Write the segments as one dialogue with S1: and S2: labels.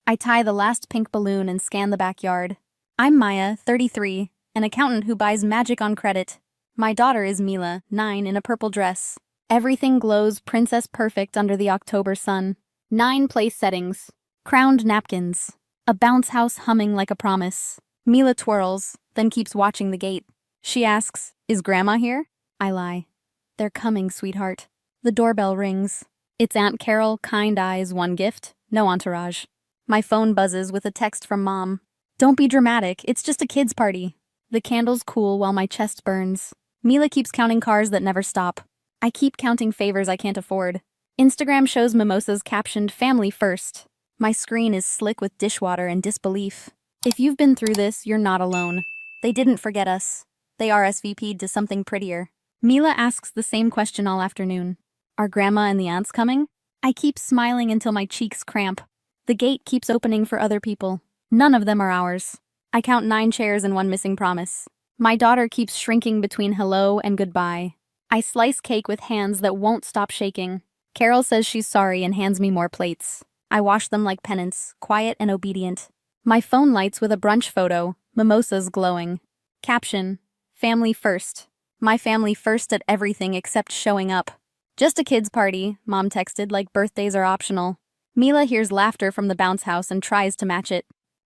S1: I tie the last pink balloon and scan the backyard. I'm Maya, 33, an accountant who buys magic on credit. My daughter is Mila, 9, in a purple dress. Everything glows princess perfect under the October sun. 9 place settings. Crowned napkins. A bounce house humming like a promise. Mila twirls, then keeps watching the gate. She asks, "Is Grandma here?" I lie. "They're coming, sweetheart." The doorbell rings. It's Aunt Carol, kind eyes, one gift, no entourage. My phone buzzes with a text from Mom. "Don't be dramatic, it's just a kid's party." The candles cool while my chest burns. Mila keeps counting cars that never stop. I keep counting favors I can't afford. Instagram shows mimosas captioned "Family First." My screen is slick with dishwater and disbelief. If you've been through this, you're not alone. They didn't forget us. They RSVP'd to something prettier. Mila asks the same question all afternoon. Are Grandma and the aunts coming? I keep smiling until my cheeks cramp. The gate keeps opening for other people. None of them are ours. I count 9 chairs and one missing promise. My daughter keeps shrinking between hello and goodbye. I slice cake with hands that won't stop shaking. Carol says she's sorry and hands me more plates. I wash them like penance, quiet and obedient. My phone lights with a brunch photo, mimosas glowing. Caption, "Family first." My family first at everything except showing up. "Just a kid's party," Mom texted, like birthdays are optional. Mila hears laughter from the bounce house and tries to match it.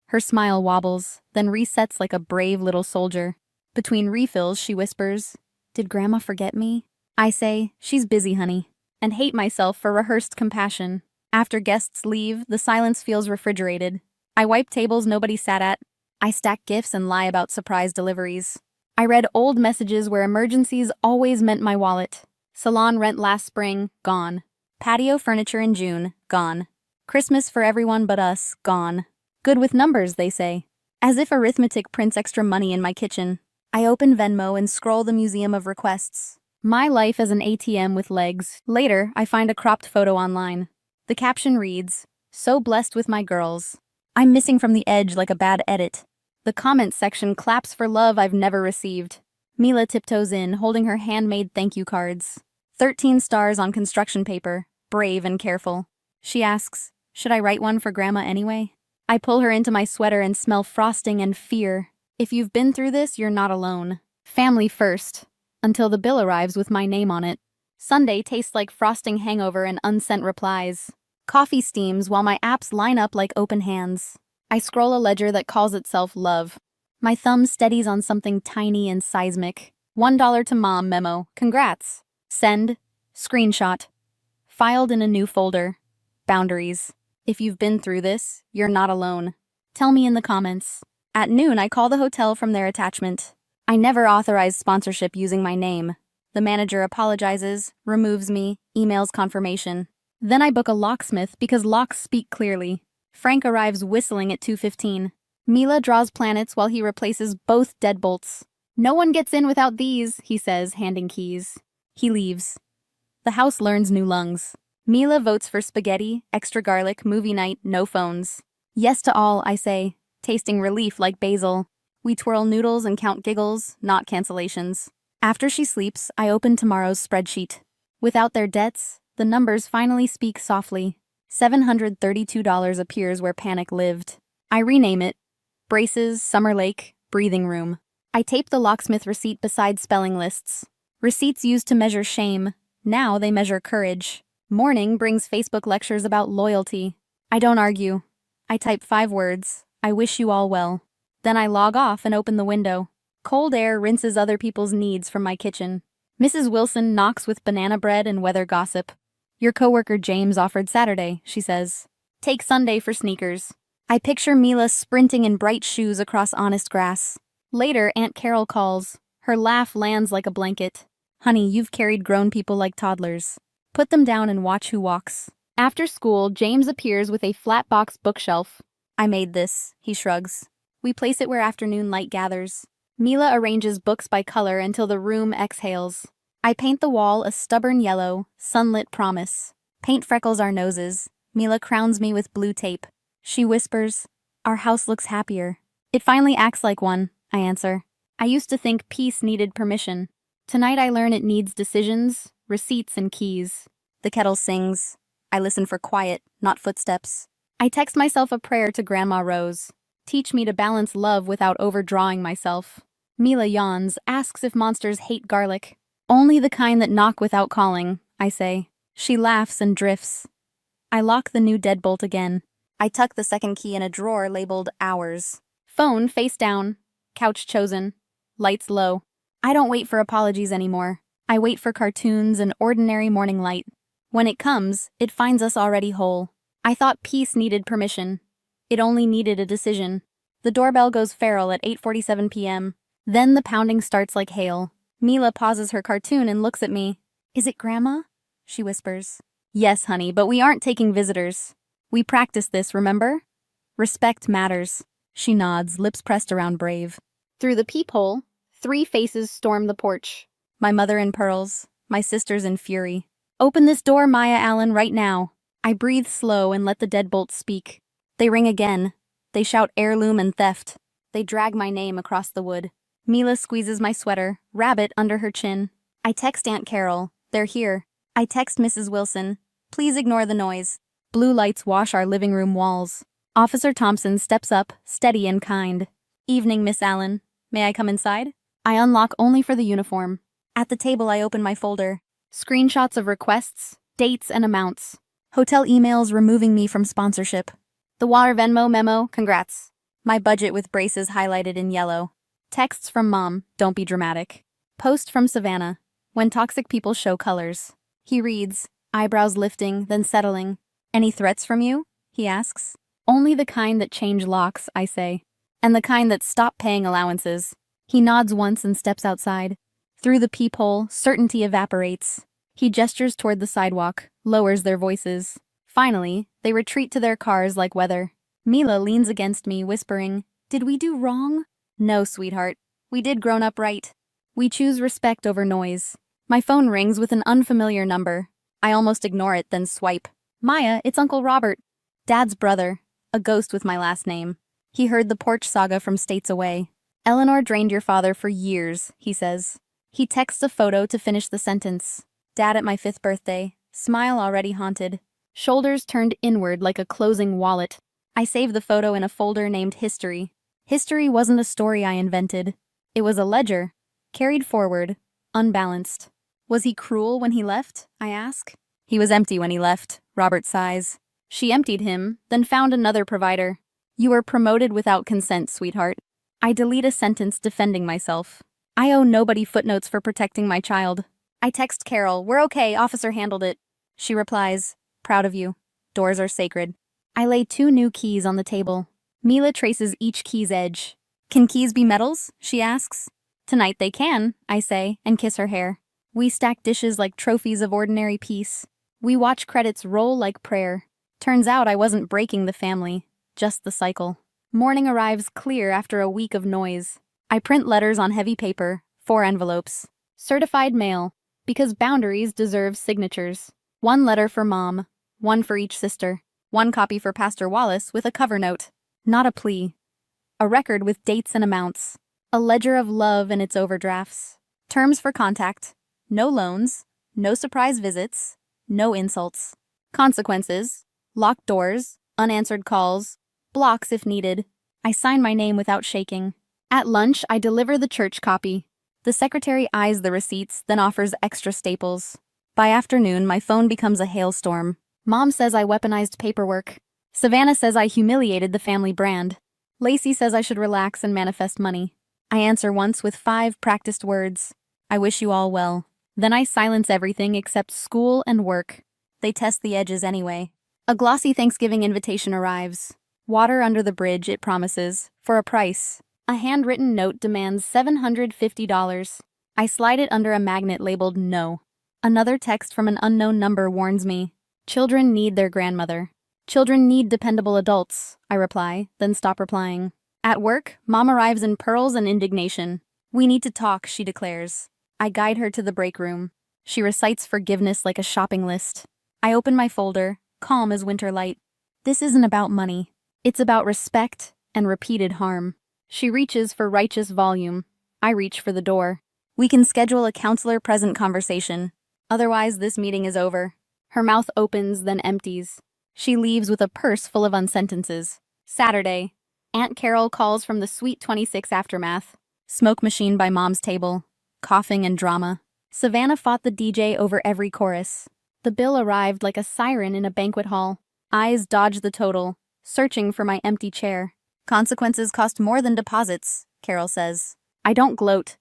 S1: Her smile wobbles, then resets like a brave little soldier. Between refills, she whispers, "Did Grandma forget me?" I say, "She's busy, honey," and hate myself for rehearsed compassion. After guests leave, the silence feels refrigerated. I wipe tables nobody sat at. I stack gifts and lie about surprise deliveries. I read old messages where emergencies always meant my wallet. Salon rent last spring, gone. Patio furniture in June, gone. Christmas for everyone but us, gone. Good with numbers, they say. As if arithmetic prints extra money in my kitchen. I open Venmo and scroll the museum of requests. My life as an ATM with legs. Later, I find a cropped photo online. The caption reads, "So blessed with my girls." I'm missing from the edge like a bad edit. The comments section claps for love I've never received. Mila tiptoes in, holding her handmade thank you cards. 13 stars on construction paper, brave and careful. She asks, "Should I write one for Grandma anyway?" I pull her into my sweater and smell frosting and fear. If you've been through this, you're not alone. Family first. Until the bill arrives with my name on it. Sunday tastes like frosting hangover and unsent replies. Coffee steams while my apps line up like open hands. I scroll a ledger that calls itself love. My thumb steadies on something tiny and seismic. $1 to Mom memo. Congrats. Send. Screenshot. Filed in a new folder. Boundaries. If you've been through this, you're not alone. Tell me in the comments. At noon, I call the hotel from their attachment. I never authorize sponsorship using my name. The manager apologizes, removes me, emails confirmation. Then I book a locksmith because locks speak clearly. Frank arrives whistling at 2:15. Mila draws planets while he replaces both deadbolts. "No one gets in without these," he says, handing keys. He leaves. The house learns new lungs. Mila votes for spaghetti, extra garlic, movie night, no phones. Yes to all, I say, tasting relief like basil. We twirl noodles and count giggles, not cancellations. After she sleeps, I open tomorrow's spreadsheet. Without their debts, the numbers finally speak softly. $732 appears where panic lived. I rename it. Braces, Summer Lake, breathing room. I tape the locksmith receipt beside spelling lists. Receipts used to measure shame. Now they measure courage. Morning brings Facebook lectures about loyalty. I don't argue. I type 5 words. I wish you all well. Then I log off and open the window. Cold air rinses other people's needs from my kitchen. Mrs. Wilson knocks with banana bread and weather gossip. "Your coworker James offered Saturday," she says. "Take Sunday for sneakers." I picture Mila sprinting in bright shoes across honest grass. Later, Aunt Carol calls. Her laugh lands like a blanket. "Honey, you've carried grown people like toddlers. Put them down and watch who walks." After school, James appears with a flat box bookshelf. "I made this," he shrugs. We place it where afternoon light gathers. Mila arranges books by color until the room exhales. I paint the wall a stubborn yellow, sunlit promise. Paint freckles our noses. Mila crowns me with blue tape. She whispers, "Our house looks happier." "It finally acts like one," I answer. I used to think peace needed permission. Tonight I learn it needs decisions, receipts, and keys. The kettle sings. I listen for quiet, not footsteps. I text myself a prayer to Grandma Rose. Teach me to balance love without overdrawing myself. Mila yawns, asks if monsters hate garlic. Only the kind that knock without calling, I say. She laughs and drifts. I lock the new deadbolt again. I tuck the second key in a drawer labeled Hours. Phone face down. Couch chosen. Lights low. I don't wait for apologies anymore. I wait for cartoons and ordinary morning light. When it comes, it finds us already whole. I thought peace needed permission. It only needed a decision. The doorbell goes feral at 8:47 p.m. Then the pounding starts like hail. Mila pauses her cartoon and looks at me. Is it Grandma? She whispers. Yes, honey, but we aren't taking visitors. We practiced this, remember? Respect matters. She nods, lips pressed around brave. Through the peephole, 3 faces storm the porch. My mother in pearls, my sisters in fury. Open this door, Maya Allen, right now. I breathe slow and let the deadbolts speak. They ring again. They shout heirloom and theft. They drag my name across the wood. Mila squeezes my sweater, rabbit under her chin. I text Aunt Carol. They're here. I text Mrs. Wilson. Please ignore the noise. Blue lights wash our living room walls. Officer Thompson steps up, steady and kind. Evening, Miss Allen. May I come inside? I unlock only for the uniform. At the table, I open my folder. Screenshots of requests, dates, and amounts. Hotel emails removing me from sponsorship. The Water Venmo memo, congrats. My budget with braces highlighted in yellow. Texts from Mom, don't be dramatic. Post from Savannah, when toxic people show colors. He reads, eyebrows lifting, then settling. Any threats from you? He asks. Only the kind that change locks, I say. And the kind that stop paying allowances. He nods once and steps outside. Through the peephole, certainty evaporates. He gestures toward the sidewalk, lowers their voices. Finally, they retreat to their cars like weather. Mila leans against me, whispering, Did we do wrong? No, sweetheart. We did grown up right. We choose respect over noise. My phone rings with an unfamiliar number. I almost ignore it, then swipe. Maya, it's Uncle Robert. Dad's brother. A ghost with my last name. He heard the porch saga from states away. Eleanor drained your father for years, he says. He texts a photo to finish the sentence. Dad at my 5th birthday. Smile already haunted. Shoulders turned inward like a closing wallet. I save the photo in a folder named History. History wasn't a story I invented. It was a ledger. Carried forward. Unbalanced. Was he cruel when he left? I ask. He was empty when he left, Robert sighs. She emptied him, then found another provider. You were promoted without consent, sweetheart. I delete a sentence defending myself. I owe nobody footnotes for protecting my child. I text Carol, we're okay, officer handled it. She replies, proud of you. Doors are sacred. I lay 2 new keys on the table. Mila traces each key's edge. Can keys be metals? She asks. Tonight they can, I say, and kiss her hair. We stack dishes like trophies of ordinary peace. We watch credits roll like prayer. Turns out I wasn't breaking the family, just the cycle. Morning arrives clear after a week of noise. I print letters on heavy paper, 4 envelopes. Certified mail, because boundaries deserve signatures. 1 letter for Mom, 1 for each sister. 1 copy for Pastor Wallace with a cover note. Not a plea. A record with dates and amounts. A ledger of love and its overdrafts. Terms for contact. No loans. No surprise visits. No insults. Consequences. Locked doors. Unanswered calls. Blocks if needed. I sign my name without shaking. At lunch, I deliver the church copy. The secretary eyes the receipts, then offers extra staples. By afternoon, my phone becomes a hailstorm. Mom says I weaponized paperwork. Savannah says I humiliated the family brand. Lacey says I should relax and manifest money. I answer once with 5 practiced words. I wish you all well. Then I silence everything except school and work. They test the edges anyway. A glossy Thanksgiving invitation arrives. Water under the bridge, it promises, for a price. A handwritten note demands $750. I slide it under a magnet labeled no. Another text from an unknown number warns me. Children need their grandmother. Children need dependable adults, I reply, then stop replying. At work, Mom arrives in pearls and indignation. We need to talk, she declares. I guide her to the break room. She recites forgiveness like a shopping list. I open my folder, calm as winter light. This isn't about money. It's about respect and repeated harm. She reaches for righteous volume. I reach for the door. We can schedule a counselor-present conversation. Otherwise, this meeting is over. Her mouth opens, then empties. She leaves with a purse full of unsentences. Saturday. Aunt Carol calls from the Sweet 26 aftermath. Smoke machine by mom's table. Coughing and drama. Savannah fought the DJ over every chorus. The bill arrived like a siren in a banquet hall. Eyes dodged the total, searching for my empty chair. Consequences cost more than deposits, Carol says. I don't gloat.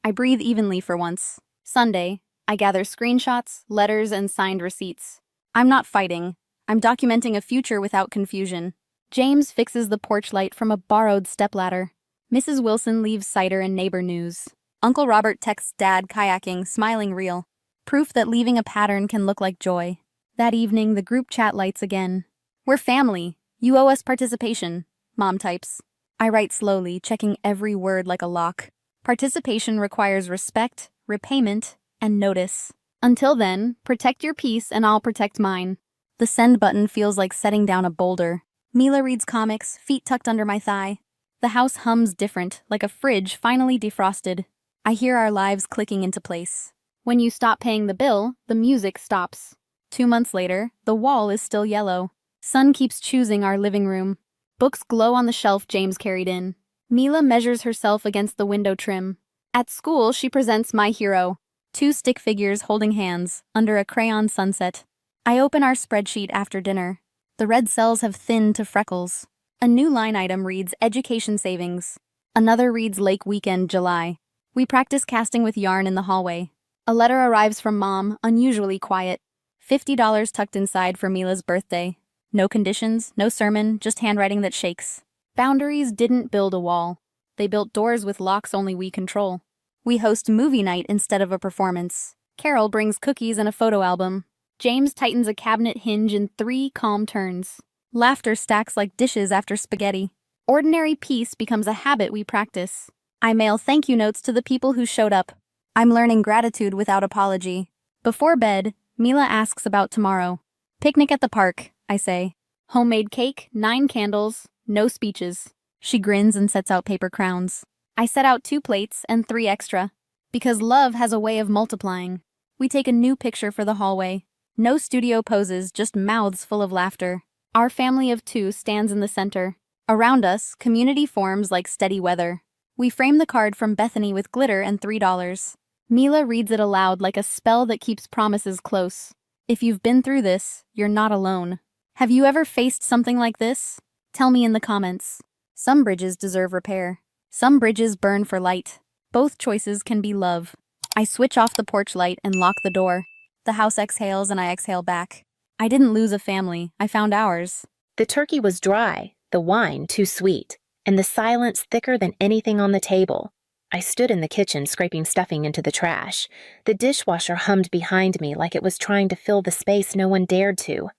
S1: I breathe evenly for once. Sunday. I gather screenshots, letters, and signed receipts. I'm not fighting. I'm documenting a future without confusion. James fixes the porch light from a borrowed stepladder. Mrs. Wilson leaves cider and neighbor news. Uncle Robert texts Dad kayaking, smiling real. Proof that leaving a pattern can look like joy. That evening, the group chat lights again. We're family. You owe us participation, Mom types. I write slowly, checking every word like a lock. Participation requires respect, repayment, and notice. Until then, protect your peace and I'll protect mine. The send button feels like setting down a boulder. Mila reads comics, feet tucked under my thigh. The house hums different, like a fridge finally defrosted. I hear our lives clicking into place. When you stop paying the bill, the music stops. 2 months later, the wall is still yellow. Sun keeps choosing our living room. Books glow on the shelf James carried in. Mila measures herself against the window trim. At school, she presents my hero. 2 stick figures holding hands, under a crayon sunset. I open our spreadsheet after dinner. The red cells have thinned to freckles. A new line item reads Education Savings. Another reads Lake Weekend, July. We practice casting with yarn in the hallway. A letter arrives from Mom, unusually quiet. $50 tucked inside for Mila's birthday. No conditions, no sermon, just handwriting that shakes. Boundaries didn't build a wall. They built doors with locks only we control. We host movie night instead of a performance. Carol brings cookies and a photo album. James tightens a cabinet hinge in 3 calm turns. Laughter stacks like dishes after spaghetti. Ordinary peace becomes a habit we practice. I mail thank you notes to the people who showed up. I'm learning gratitude without apology. Before bed, Mila asks about tomorrow. Picnic at the park, I say. Homemade cake, 9 candles, no speeches. She grins and sets out paper crowns. I set out 2 plates and 3 extra. Because love has a way of multiplying. We take a new picture for the hallway. No studio poses, just mouths full of laughter. Our family of 2 stands in the center. Around us, community forms like steady weather. We frame the card from Bethany with glitter and $3. Mila reads it aloud like a spell that keeps promises close. If you've been through this, you're not alone. Have you ever faced something like this? Tell me in the comments. Some bridges deserve repair. Some bridges burn for light. Both choices can be love. I switch off the porch light and lock the door. The house exhales and I exhale back. I didn't lose a family. I found ours.
S2: The turkey was dry, the wine too sweet, and the silence thicker than anything on the table. I stood in the kitchen scraping stuffing into the trash. The dishwasher hummed behind me like it was trying to fill the space no one dared to.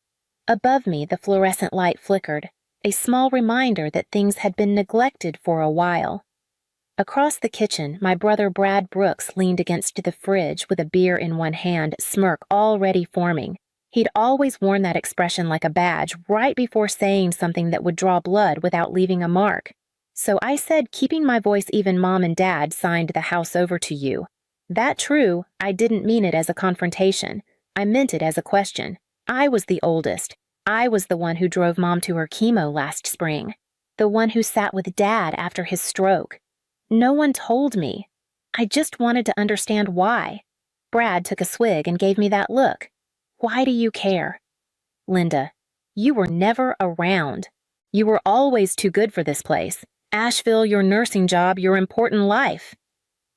S2: Above me, the fluorescent light flickered, a small reminder that things had been neglected for a while. Across the kitchen, my brother Brad Brooks leaned against the fridge with a beer in one hand, smirk already forming. He'd always worn that expression like a badge right before saying something that would draw blood without leaving a mark. So I said, keeping my voice even, Mom and Dad signed the house over to you. That true, I didn't mean it as a confrontation. I meant it as a question. I was the oldest. I was the one who drove Mom to her chemo last spring. The one who sat with Dad after his stroke. No one told me. I just wanted to understand why. Brad took a swig and gave me that look. Why do you care? Linda, you were never around. You were always too good for this place. Asheville, your nursing job, your important life.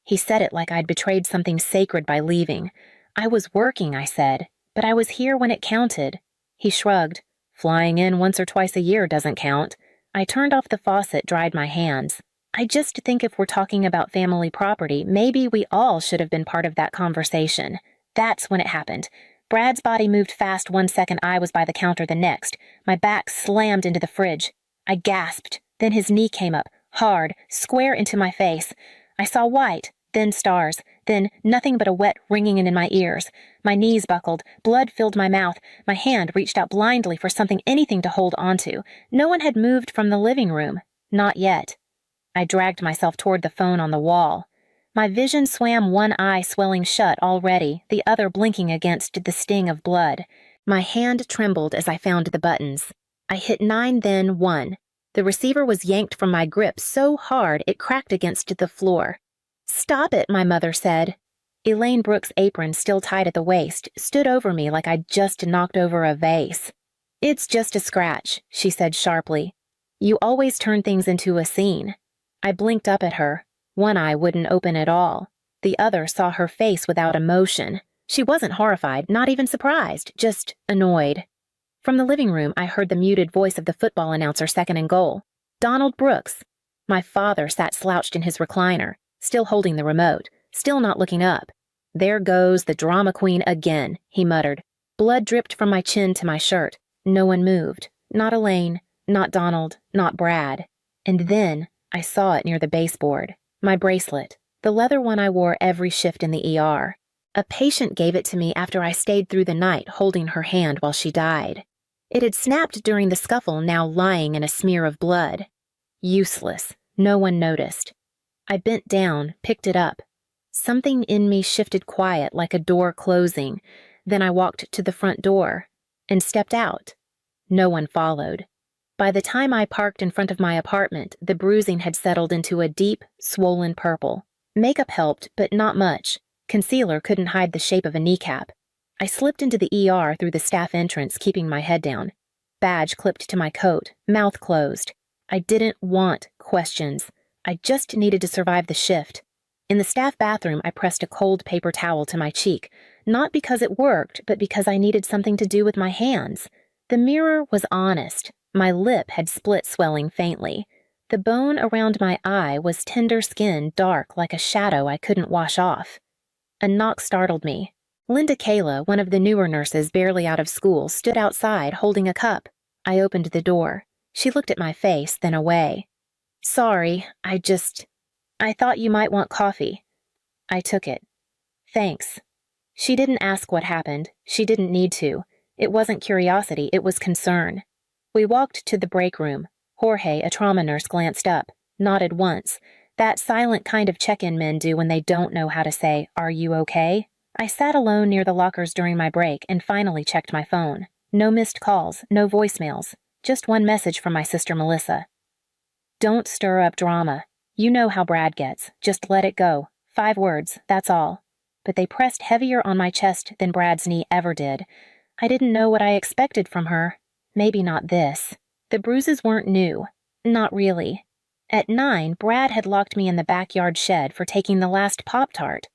S2: He said it like I'd betrayed something sacred by leaving. I was working, I said, but I was here when it counted. He shrugged. Flying in once or twice a year doesn't count. I turned off the faucet, dried my hands. I just think if we're talking about family property, maybe we all should have been part of that conversation. That's when it happened. Brad's body moved fast 1 second, I was by the counter the next. My back slammed into the fridge. I gasped. Then his knee came up, hard, square into my face. I saw white, then stars, then nothing but a wet ringing in my ears. My knees buckled, blood filled my mouth. My hand reached out blindly for something, anything to hold onto. No one had moved from the living room. Not yet. I dragged myself toward the phone on the wall. My vision swam, one eye swelling shut already, the other blinking against the sting of blood. My hand trembled as I found the buttons. I hit 9, then 1. The receiver was yanked from my grip so hard it cracked against the floor. "Stop it," my mother said. Elaine Brooks' apron, still tied at the waist, stood over me like I'd just knocked over a vase. "It's just a scratch," she said sharply. "You always turn things into a scene." I blinked up at her. One eye wouldn't open at all. The other saw her face without emotion. She wasn't horrified, not even surprised, just annoyed. From the living room, I heard the muted voice of the football announcer second and goal. "Donald Brooks." My father sat slouched in his recliner, still holding the remote, still not looking up. "There goes the drama queen again," he muttered. Blood dripped from my chin to my shirt. No one moved. Not Elaine, not Donald, not Brad. And then I saw it near the baseboard. My bracelet, the leather one I wore every shift in the ER. A patient gave it to me after I stayed through the night holding her hand while she died. It had snapped during the scuffle, now lying in a smear of blood. Useless. No one noticed. I bent down, picked it up. Something in me shifted quiet like a door closing. Then I walked to the front door and stepped out. No one followed. By the time I parked in front of my apartment, the bruising had settled into a deep, swollen purple. Makeup helped, but not much. Concealer couldn't hide the shape of a kneecap. I slipped into the ER through the staff entrance, keeping my head down. Badge clipped to my coat, mouth closed. I didn't want questions. I just needed to survive the shift. In the staff bathroom, I pressed a cold paper towel to my cheek, not because it worked, but because I needed something to do with my hands. The mirror was honest. My lip had split, swelling faintly. The bone around my eye was tender skin, dark like a shadow I couldn't wash off. A knock startled me. Linda Kayla, one of the newer nurses barely out of school, stood outside holding a cup. I opened the door. She looked at my face, then away. "Sorry, I thought you might want coffee." I took it. "Thanks." She didn't ask what happened. She didn't need to. It wasn't curiosity, it was concern. We walked to the break room. Jorge, a trauma nurse, glanced up, nodded once. That silent kind of check-in men do when they don't know how to say, "Are you okay?" I sat alone near the lockers during my break and finally checked my phone. No missed calls, no voicemails. Just one message from my sister Melissa. "Don't stir up drama. You know how Brad gets. Just let it go. 5 words, that's all." But they pressed heavier on my chest than Brad's knee ever did. I didn't know what I expected from her. Maybe not this. The bruises weren't new. Not really. At 9, Brad had locked me in the backyard shed for taking the last Pop-Tart.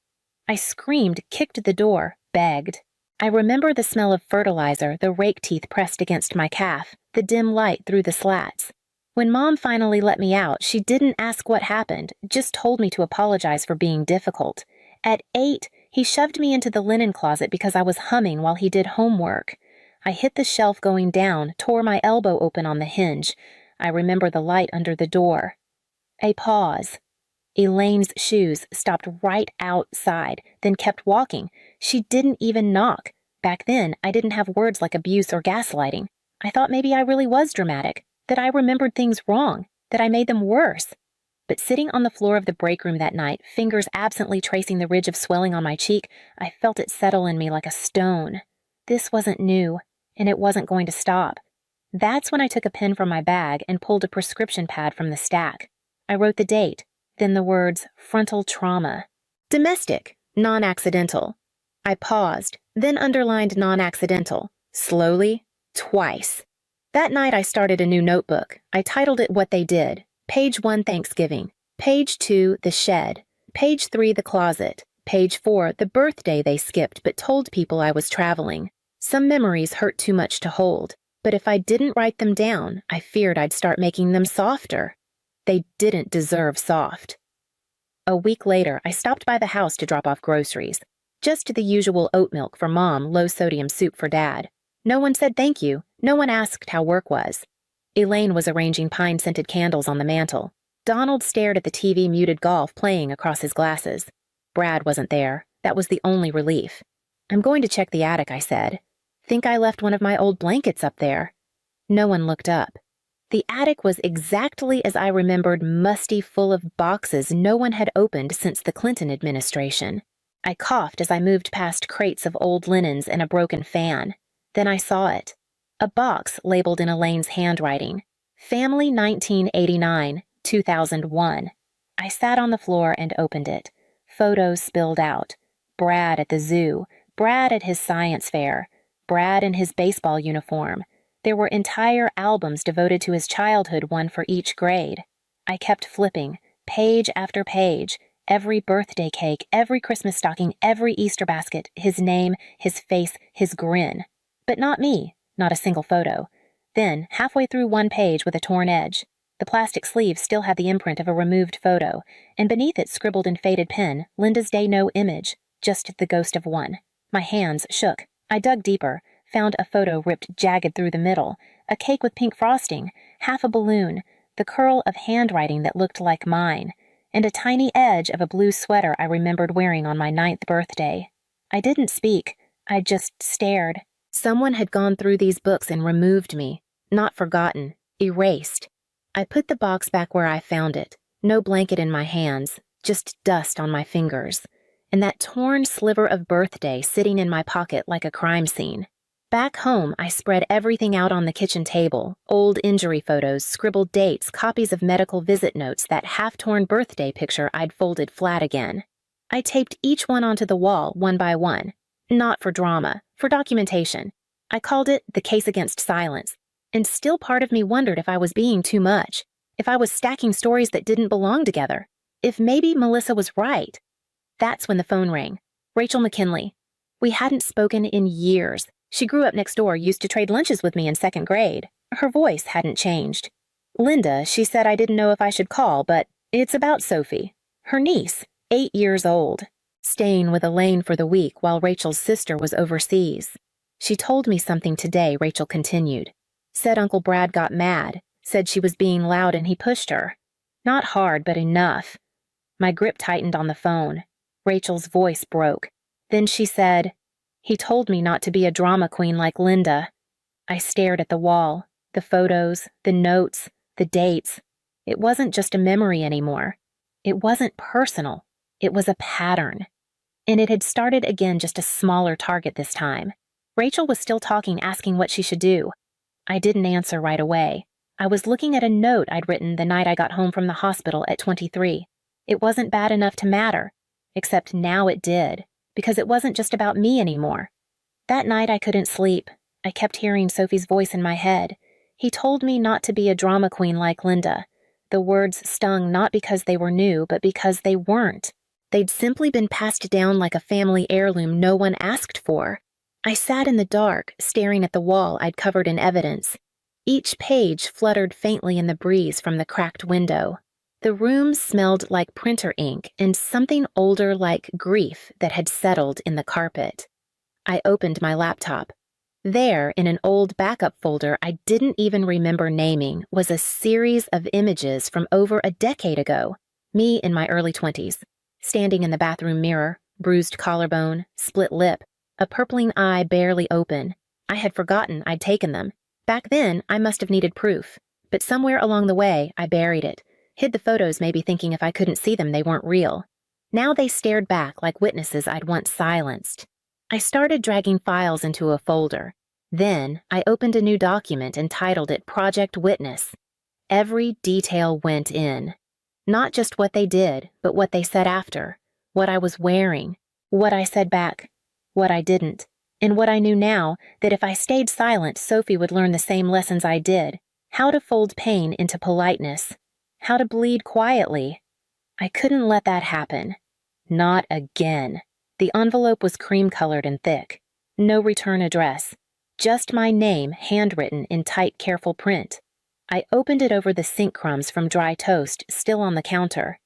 S2: I screamed, kicked the door, begged. I remember the smell of fertilizer, the rake teeth pressed against my calf, the dim light through the slats. When Mom finally let me out, she didn't ask what happened, just told me to apologize for being difficult. At 8, he shoved me into the linen closet because I was humming while he did homework. I hit the shelf going down, tore my elbow open on the hinge. I remember the light under the door. A pause. Elaine's shoes stopped right outside, then kept walking. She didn't even knock. Back then, I didn't have words like abuse or gaslighting. I thought maybe I really was dramatic, that I remembered things wrong, that I made them worse. But sitting on the floor of the break room that night, fingers absently tracing the ridge of swelling on my cheek, I felt it settle in me like a stone. This wasn't new, and it wasn't going to stop. That's when I took a pen from my bag and pulled a prescription pad from the stack. I wrote the date, then the words frontal trauma. Domestic, non-accidental. I paused, then underlined non-accidental. Slowly, twice. That night I started a new notebook. I titled it What They Did. Page 1, Thanksgiving. Page 2, The Shed. Page 3, The Closet. Page 4, The birthday they skipped but told people I was traveling. Some memories hurt too much to hold, but if I didn't write them down, I feared I'd start making them softer. They didn't deserve soft. A week later, I stopped by the house to drop off groceries. Just the usual oat milk for Mom, low-sodium soup for Dad. No one said thank you. No one asked how work was. Elaine was arranging pine-scented candles on the mantel. Donald stared at the TV muted golf playing across his glasses. Brad wasn't there. That was the only relief. "I'm going to check the attic," I said. "Think I left one of my old blankets up there." No one looked up. The attic was exactly as I remembered, musty, full of boxes no one had opened since the Clinton administration. I coughed as I moved past crates of old linens and a broken fan. Then I saw it. A box labeled in Elaine's handwriting. Family 1989, 2001. I sat on the floor and opened it. Photos spilled out. Brad at the zoo. Brad at his science fair. Brad in his baseball uniform. There were entire albums devoted to his childhood, one for each grade. I kept flipping, page after page, every birthday cake, every Christmas stocking, every Easter basket, his name, his face, his grin. But not me, not a single photo. Then, halfway through one page with a torn edge, the plastic sleeve still had the imprint of a removed photo, and beneath it scribbled in faded pen, Linda's day no image, just the ghost of one. My hands shook. I dug deeper, found a photo ripped jagged through the middle, a cake with pink frosting, half a balloon, the curl of handwriting that looked like mine, and a tiny edge of a blue sweater I remembered wearing on my 9th birthday. I didn't speak. I just stared. Someone had gone through these books and removed me. Not forgotten. Erased. I put the box back where I found it. No blanket in my hands, just dust on my fingers. And that torn sliver of birthday sitting in my pocket like a crime scene. Back home, I spread everything out on the kitchen table, old injury photos, scribbled dates, copies of medical visit notes, that half-torn birthday picture I'd folded flat again. I taped each one onto the wall, one by one. Not for drama, for documentation. I called it the case against silence. And still part of me wondered if I was being too much, if I was stacking stories that didn't belong together, if maybe Melissa was right. That's when the phone rang. Rachel McKinley. We hadn't spoken in years. She grew up next door, used to trade lunches with me in 2nd grade. Her voice hadn't changed. Linda, she said I didn't know if I should call, but it's about Sophie, her niece, 8 years old, staying with Elaine for the week while Rachel's sister was overseas. She told me something today, Rachel continued. Said Uncle Brad got mad, said she was being loud and he pushed her. Not hard, but enough. My grip tightened on the phone. Rachel's voice broke. Then she said, he told me not to be a drama queen like Linda. I stared at the wall, the photos, the notes, the dates. It wasn't just a memory anymore. It wasn't personal. It was a pattern. And it had started again, just a smaller target this time. Rachel was still talking, asking what she should do. I didn't answer right away. I was looking at a note I'd written the night I got home from the hospital at 23. It wasn't bad enough to matter, except now it did, because it wasn't just about me anymore. That night I couldn't sleep. I kept hearing Sophie's voice in my head. He told me not to be a drama queen like Linda. The words stung not because they were new, but because they weren't. They'd simply been passed down like a family heirloom no one asked for. I sat in the dark, staring at the wall I'd covered in evidence. Each page fluttered faintly in the breeze from the cracked window. The room smelled like printer ink and something older like grief that had settled in the carpet. I opened my laptop. There, in an old backup folder I didn't even remember naming, was a series of images from over a decade ago. Me in my early 20s, standing in the bathroom mirror, bruised collarbone, split lip, a purpling eye barely open. I had forgotten I'd taken them. Back then, I must have needed proof. But somewhere along the way, I buried it. Hid the photos, maybe thinking if I couldn't see them, they weren't real. Now they stared back like witnesses I'd once silenced. I started dragging files into a folder. Then, I opened a new document and titled it Project Witness. Every detail went in. Not just what they did, but what they said after. What I was wearing. What I said back. What I didn't. And what I knew now, that if I stayed silent, Sophie would learn the same lessons I did. How to fold pain into politeness. How to bleed quietly. I couldn't let that happen. Not again. The envelope was cream-colored and thick. No return address. Just my name, handwritten in tight, careful print. I opened it over the sink crumbs from dry toast still on the counter.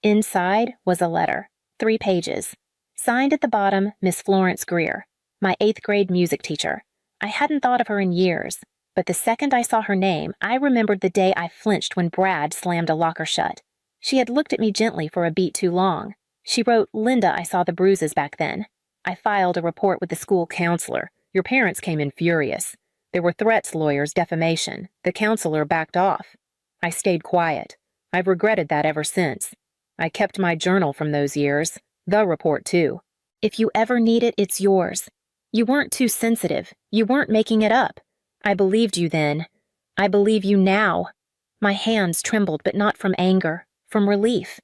S2: Inside was a letter. 3 pages. Signed at the bottom, Miss Florence Greer, my 8th grade music teacher. I hadn't thought of her in years, but the second I saw her name, I remembered the day I flinched when Brad slammed a locker shut. She had looked at me gently for a beat too long. She wrote, Linda, I saw the bruises back then. I filed a report with the school counselor. Your parents came in furious. There were threats, lawyers, defamation. The counselor backed off. I stayed quiet. I've regretted that ever since. I kept my journal from those years. The report, too. If you ever need it, it's yours. You weren't too sensitive. You weren't making it up. I believed you then. I believe you now. My hands trembled, but not from anger, from relief.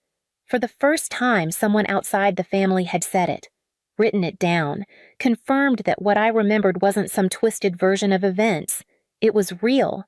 S2: For the first time, someone outside the family had said it, written it down, confirmed that what I remembered wasn't some twisted version of events. It was real.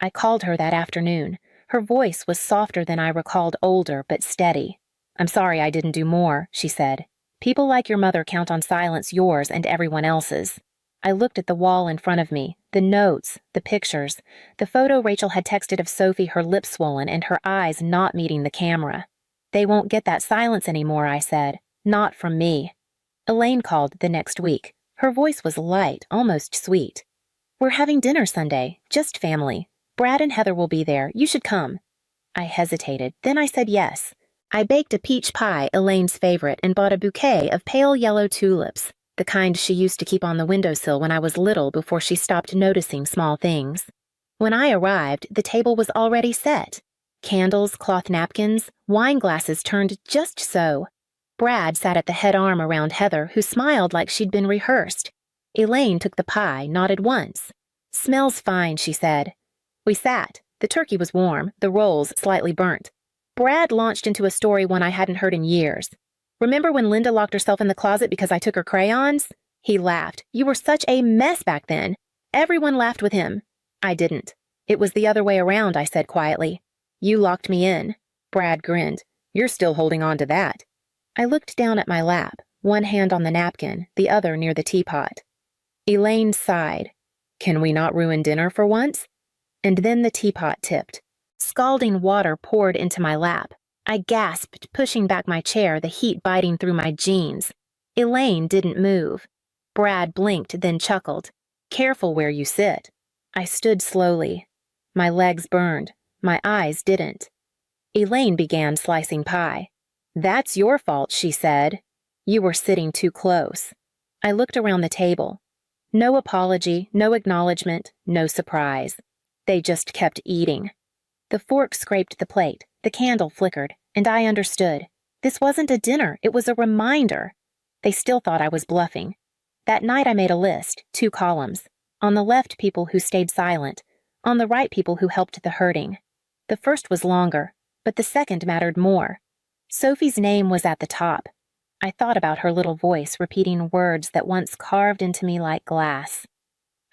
S2: I called her that afternoon. Her voice was softer than I recalled, older but steady. "I'm sorry I didn't do more," she said. "People like your mother count on silence, yours and everyone else's." I looked at the wall in front of me, the notes, the pictures, the photo Rachel had texted of Sophie, her lips swollen and her eyes not meeting the camera. "They won't get that silence anymore," I said. "Not from me." Elaine called the next week. Her voice was light, almost sweet. "We're having dinner Sunday, just family. Brad and Heather will be there. You should come." I hesitated. Then I said yes. I baked a peach pie, Elaine's favorite, and bought a bouquet of pale yellow tulips, the kind she used to keep on the windowsill when I was little before she stopped noticing small things. When I arrived, the table was already set. Candles, cloth napkins, wine glasses turned just so. Brad sat at the head arm around Heather, who smiled like she'd been rehearsed. Elaine took the pie, nodded once. "Smells fine," she said. We sat. The turkey was warm, the rolls slightly burnt. Brad launched into a story one I hadn't heard in years. "Remember when Linda locked herself in the closet because I took her crayons?" He laughed. "You were such a mess back then. Everyone laughed with him." I didn't. "It was the other way around," I said quietly. "You locked me in." Brad grinned. "You're still holding on to that." I looked down at my lap, one hand on the napkin, the other near the teapot. Elaine sighed. "Can we not ruin dinner for once?" And then the teapot tipped. Scalding water poured into my lap. I gasped, pushing back my chair, the heat biting through my jeans. Elaine didn't move. Brad blinked, then chuckled. "Careful where you sit." I stood slowly. My legs burned. My eyes didn't. Elaine began slicing pie. "That's your fault," she said. "You were sitting too close." I looked around the table. No apology, no acknowledgement, no surprise. They just kept eating. The fork scraped the plate, the candle flickered, and I understood. This wasn't a dinner, it was a reminder. They still thought I was bluffing. That night I made a list, 2 columns. On the left, people who stayed silent. On the right, people who helped the hurting. The first was longer, but the second mattered more. Sophie's name was at the top. I thought about her little voice repeating words that once carved into me like glass.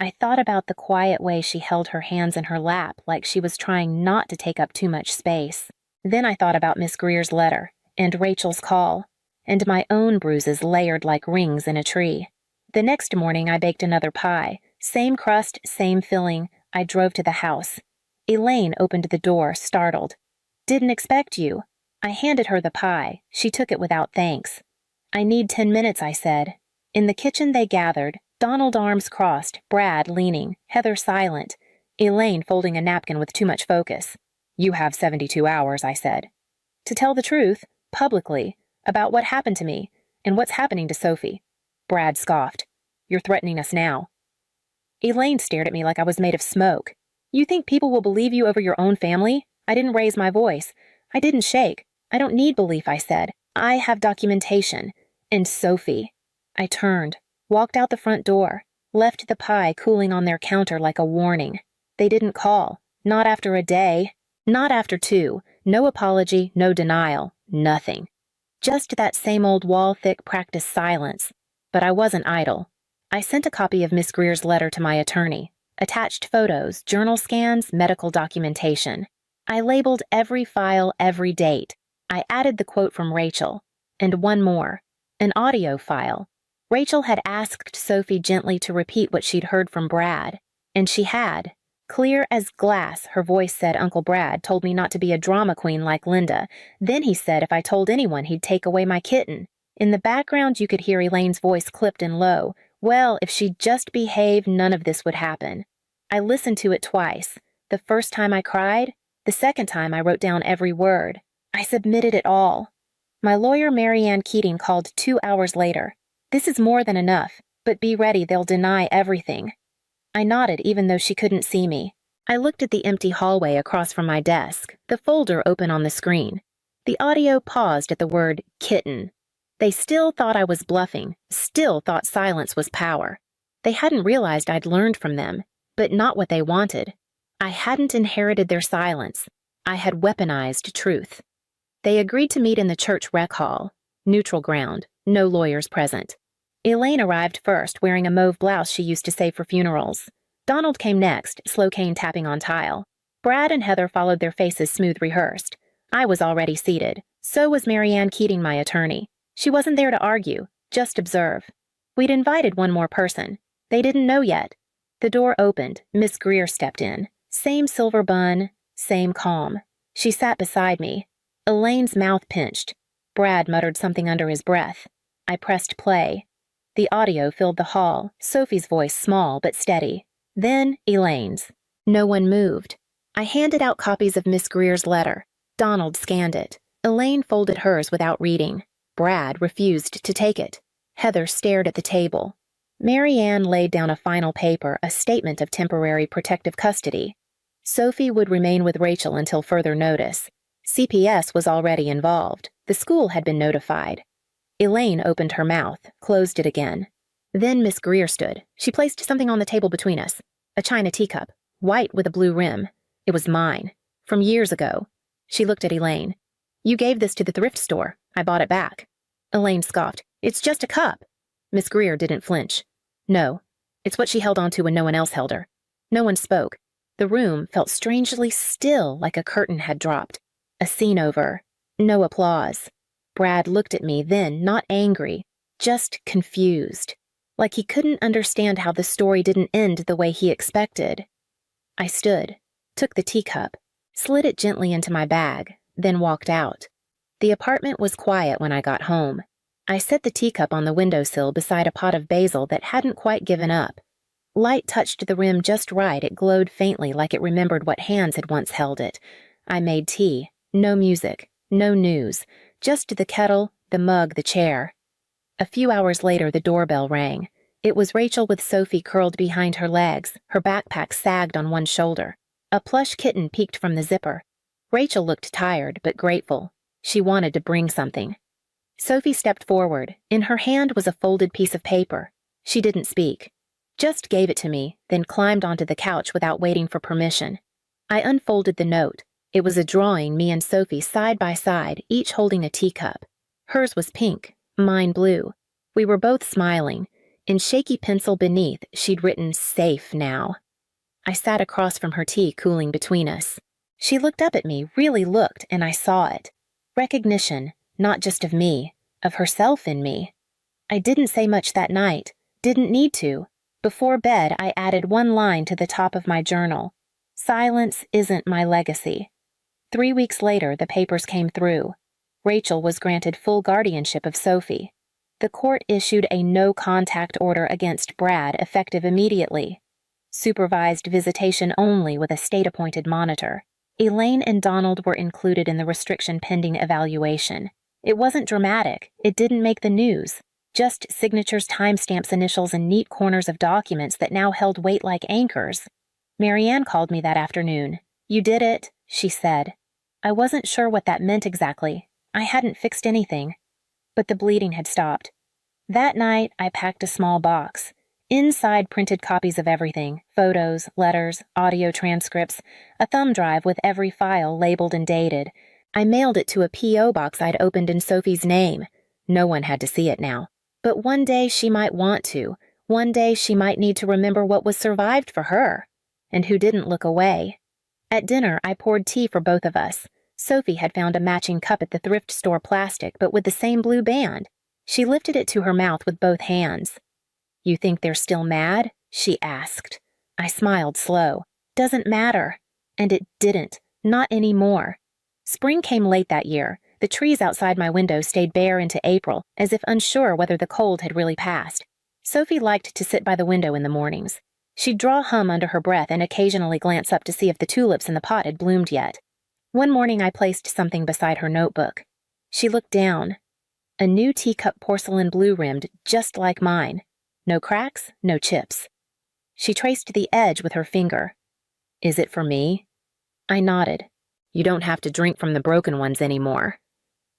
S2: I thought about the quiet way she held her hands in her lap like she was trying not to take up too much space. Then I thought about Miss Greer's letter, and Rachel's call, and my own bruises layered like rings in a tree. The next morning I baked another pie. Same crust, same filling. I drove to the house. Elaine opened the door, startled. "Didn't expect you." I handed her the pie. She took it without thanks. "I need 10 minutes," I said. In the kitchen they gathered. Donald arms crossed, Brad leaning, Heather silent, Elaine folding a napkin with too much focus. "You have 72 hours, I said. "To tell the truth, publicly, about what happened to me, and what's happening to Sophie." Brad scoffed. "You're threatening us now." Elaine stared at me like I was made of smoke. "You think people will believe you over your own family? I didn't raise my voice. I didn't shake. I don't need belief," I said. "I have documentation. And Sophie." I turned. Walked out the front door, left the pie cooling on their counter like a warning. They didn't call. Not after a day. Not after 2. No apology, no denial. Nothing. Just that same old wall-thick practice silence. But I wasn't idle. I sent a copy of Miss Greer's letter to my attorney. Attached photos, journal scans, medical documentation. I labeled every file, every date. I added the quote from Rachel. And one more. An audio file. Rachel had asked Sophie gently to repeat what she'd heard from Brad, and she had. Clear as glass, her voice said Uncle Brad told me not to be a drama queen like Linda. Then he said if I told anyone he'd take away my kitten. In the background you could hear Elaine's voice clipped and low. Well, if she'd just behave, none of this would happen. I listened to it twice. The first time I cried, the second time I wrote down every word. I submitted it all. My lawyer Marianne Keating called 2 hours later. "This is more than enough, but be ready, they'll deny everything." I nodded even though she couldn't see me. I looked at the empty hallway across from my desk, the folder open on the screen. The audio paused at the word kitten. They still thought I was bluffing, still thought silence was power. They hadn't realized I'd learned from them, but not what they wanted. I hadn't inherited their silence. I had weaponized truth. They agreed to meet in the church rec hall. Neutral ground, no lawyers present. Elaine arrived first, wearing a mauve blouse she used to save for funerals. Donald came next, slow cane tapping on tile. Brad and Heather followed, their faces smooth rehearsed. I was already seated. So was Marianne Keating, my attorney. She wasn't there to argue, just observe. We'd invited one more person. They didn't know yet. The door opened. Miss Greer stepped in. Same silver bun, same calm. She sat beside me. Elaine's mouth pinched. Brad muttered something under his breath. I pressed play. The audio filled the hall, Sophie's voice small but steady. Then Elaine's. No one moved. I handed out copies of Miss Greer's letter. Donald scanned it. Elaine folded hers without reading. Brad refused to take it. Heather stared at the table. Marianne laid down a final paper, a statement of temporary protective custody. Sophie would remain with Rachel until further notice. CPS was already involved. The school had been notified. Elaine opened her mouth, closed it again. Then Miss Greer stood. She placed something on the table between us. A china teacup, white with a blue rim. It was mine. From years ago. She looked at Elaine. You gave this to the thrift store. I bought it back. Elaine scoffed. It's just a cup. Miss Greer didn't flinch. No. It's what she held onto when no one else held her. No one spoke. The room felt strangely still, like a curtain had dropped. A scene over. No applause. Brad looked at me then, not angry, just confused. Like he couldn't understand how the story didn't end the way he expected. I stood, took the teacup, slid it gently into my bag, then walked out. The apartment was quiet when I got home. I set the teacup on the windowsill beside a pot of basil that hadn't quite given up. Light touched the rim just right. It glowed faintly, like it remembered what hands had once held it. I made tea. No music. No news. Just the kettle, the mug, the chair. A few hours later, the doorbell rang. It was Rachel with Sophie curled behind her legs. Her backpack sagged on one shoulder. A plush kitten peeked from the zipper. Rachel looked tired, but grateful. She wanted to bring something. Sophie stepped forward. In her hand was a folded piece of paper. She didn't speak. Just gave it to me, then climbed onto the couch without waiting for permission. I unfolded the note. It was a drawing, me and Sophie side by side, each holding a teacup. Hers was pink, mine blue. We were both smiling. In shaky pencil beneath, she'd written, "Safe now." I sat across from her tea, cooling between us. She looked up at me, really looked, and I saw it. Recognition, not just of me, of herself in me. I didn't say much that night, didn't need to. Before bed, I added one line to the top of my journal. Silence isn't my legacy. 3 weeks later, the papers came through. Rachel was granted full guardianship of Sophie. The court issued a no-contact order against Brad, effective immediately. Supervised visitation only with a state-appointed monitor. Elaine and Donald were included in the restriction pending evaluation. It wasn't dramatic. It didn't make the news. Just signatures, timestamps, initials, and neat corners of documents that now held weight like anchors. Marianne called me that afternoon. "You did it," she said. I wasn't sure what that meant exactly. I hadn't fixed anything. But the bleeding had stopped. That night, I packed a small box. Inside, printed copies of everything: photos, letters, audio transcripts, a thumb drive with every file labeled and dated. I mailed it to a P.O. box I'd opened in Sophie's name. No one had to see it now. But one day she might want to. One day she might need to remember what was survived for her, and who didn't look away. At dinner, I poured tea for both of us. Sophie had found a matching cup at the thrift store, plastic, but with the same blue band. She lifted it to her mouth with both hands. "You think they're still mad?" she asked. I smiled slow. "Doesn't matter." And it didn't. Not anymore. Spring came late that year. The trees outside my window stayed bare into April, as if unsure whether the cold had really passed. Sophie liked to sit by the window in the mornings. She'd draw hum under her breath and occasionally glance up to see if the tulips in the pot had bloomed yet. One morning I placed something beside her notebook. She looked down. A new teacup, porcelain blue-rimmed, just like mine. No cracks, no chips. She traced the edge with her finger. "Is it for me?" I nodded. "You don't have to drink from the broken ones anymore."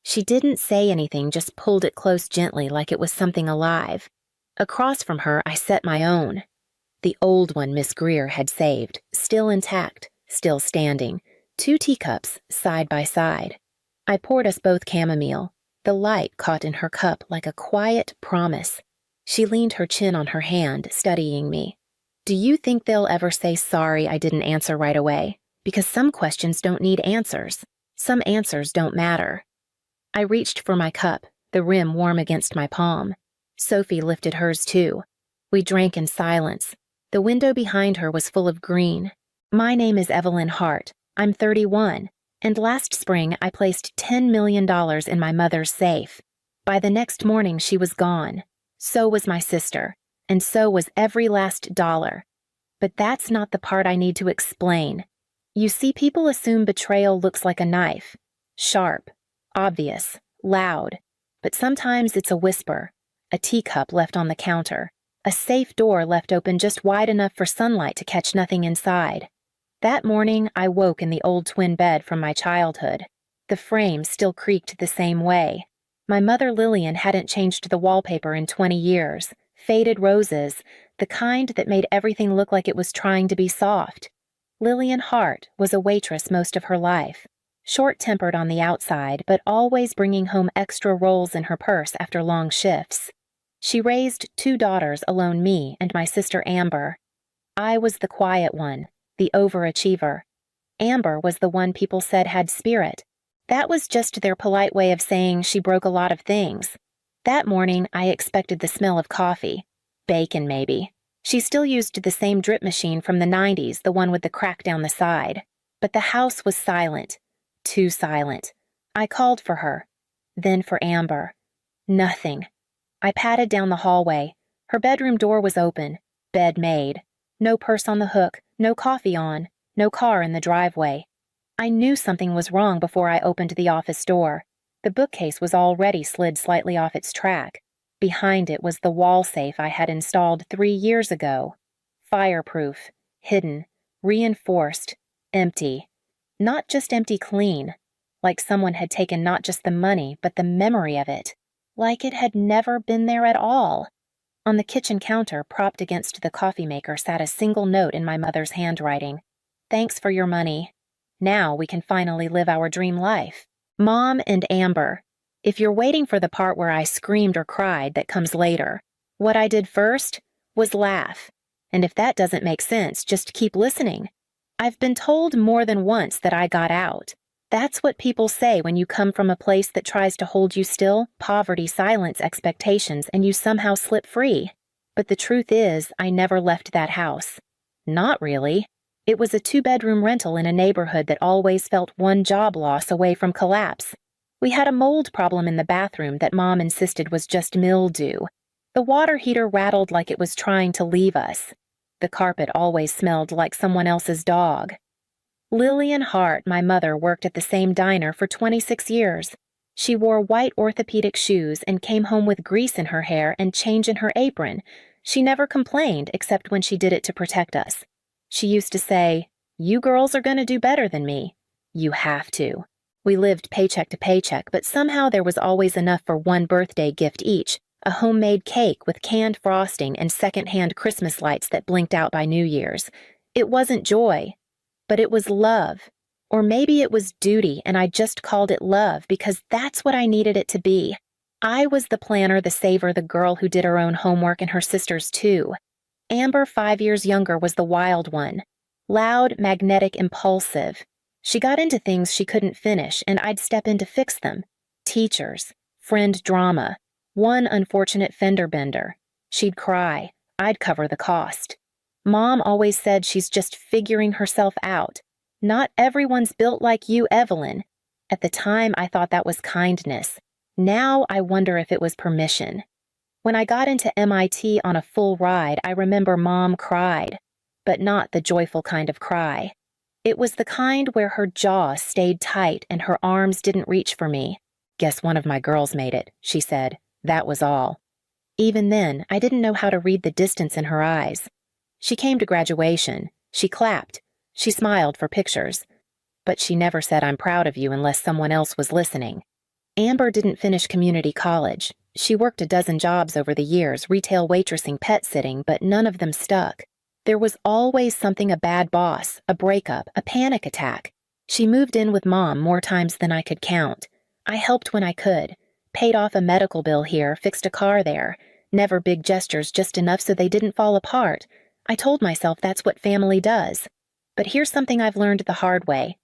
S2: She didn't say anything, just pulled it close gently like it was something alive. Across from her, I set my own. The old one Miss Greer had saved, still intact, still standing, 2 teacups side by side. I poured us both chamomile. The light caught in her cup like a quiet promise. She leaned her chin on her hand, studying me. Do you think they'll ever say sorry I didn't answer right away? Because some questions don't need answers. Some answers don't matter. I reached for my cup, the rim warm against my palm. Sophie lifted hers too. We drank in silence. The window behind her was full of green. My name is Evelyn Hart. I'm 31, and last spring I placed $10 million in my mother's safe. By the next morning she was gone. So was my sister, and so was every last dollar. But that's not the part I need to explain. You see, people assume betrayal looks like a knife. Sharp, obvious, loud. But sometimes it's a whisper, a teacup left on the counter, a safe door left open just wide enough for sunlight to catch nothing inside. That morning, I woke in the old twin bed from my childhood. The frame still creaked the same way. My mother Lillian hadn't changed the wallpaper in 20 years. Faded roses, the kind that made everything look like it was trying to be soft. Lillian Hart was a waitress most of her life. Short-tempered on the outside, but always bringing home extra rolls in her purse after long shifts. She raised 2 daughters, alone me and my sister Amber. I was the quiet one, the overachiever. Amber was the one people said had spirit. That was just their polite way of saying she broke a lot of things. That morning, I expected the smell of coffee. Bacon, maybe. She still used the same drip machine from the 90s, the one with the crack down the side. But the house was silent. Too silent. I called for her. Then for Amber. Nothing. I padded down the hallway. Her bedroom door was open. Bed made. No purse on the hook, no coffee on, no car in the driveway. I knew something was wrong before I opened the office door. The bookcase was already slid slightly off its track. Behind it was the wall safe I had installed 3 years ago. Fireproof, hidden, reinforced, empty. Not just empty clean. Like someone had taken not just the money, but the memory of it. Like it had never been there at all. On the kitchen counter, propped against the coffee maker, sat a single note in my mother's handwriting. Thanks for your money. Now we can finally live our dream life. Mom and Amber, if you're waiting for the part where I screamed or cried that comes later, what I did first was laugh. And if that doesn't make sense, just keep listening. I've been told more than once that I got out. That's what people say when you come from a place that tries to hold you still, poverty silence expectations, and you somehow slip free. But the truth is, I never left that house. Not really. It was a 2-bedroom rental in a neighborhood that always felt one job loss away from collapse. We had a mold problem in the bathroom that Mom insisted was just mildew. The water heater rattled like it was trying to leave us. The carpet always smelled like someone else's dog. Lillian Hart, my mother, worked at the same diner for 26 years. She wore white orthopedic shoes and came home with grease in her hair and change in her apron. She never complained except when she did it to protect us. She used to say, "You girls are going to do better than me. You have to." We lived paycheck to paycheck, but somehow there was always enough for one birthday gift each, a homemade cake with canned frosting and second-hand Christmas lights that blinked out by New Year's. It wasn't joy, but it was love. Or maybe it was duty, and I just called it love because that's what I needed it to be. I was the planner, the saver, the girl who did her own homework, and her sisters too. Amber, 5 years younger, was the wild one. Loud, magnetic, impulsive. She got into things she couldn't finish, and I'd step in to fix them. Teachers, friend drama, one unfortunate fender bender. She'd cry. I'd cover the cost. Mom always said she's just figuring herself out. Not everyone's built like you, Evelyn. At the time, I thought that was kindness. Now I wonder if it was permission. When I got into MIT on a full ride, I remember Mom cried, but not the joyful kind of cry. It was the kind where her jaw stayed tight and her arms didn't reach for me. "Guess one of my girls made it," she said. That was all. Even then, I didn't know how to read the distance in her eyes. She came to graduation. She clapped. She smiled for pictures. But she never said, "I'm proud of you," unless someone else was listening. Amber didn't finish community college. She worked a dozen jobs over the years, retail waitressing, pet sitting, but none of them stuck. There was always something: a bad boss, a breakup, a panic attack. She moved in with Mom more times than I could count. I helped when I could. Paid off a medical bill here, fixed a car there. Never big gestures, just enough so they didn't fall apart. I told myself that's what family does. But here's something I've learned the hard way.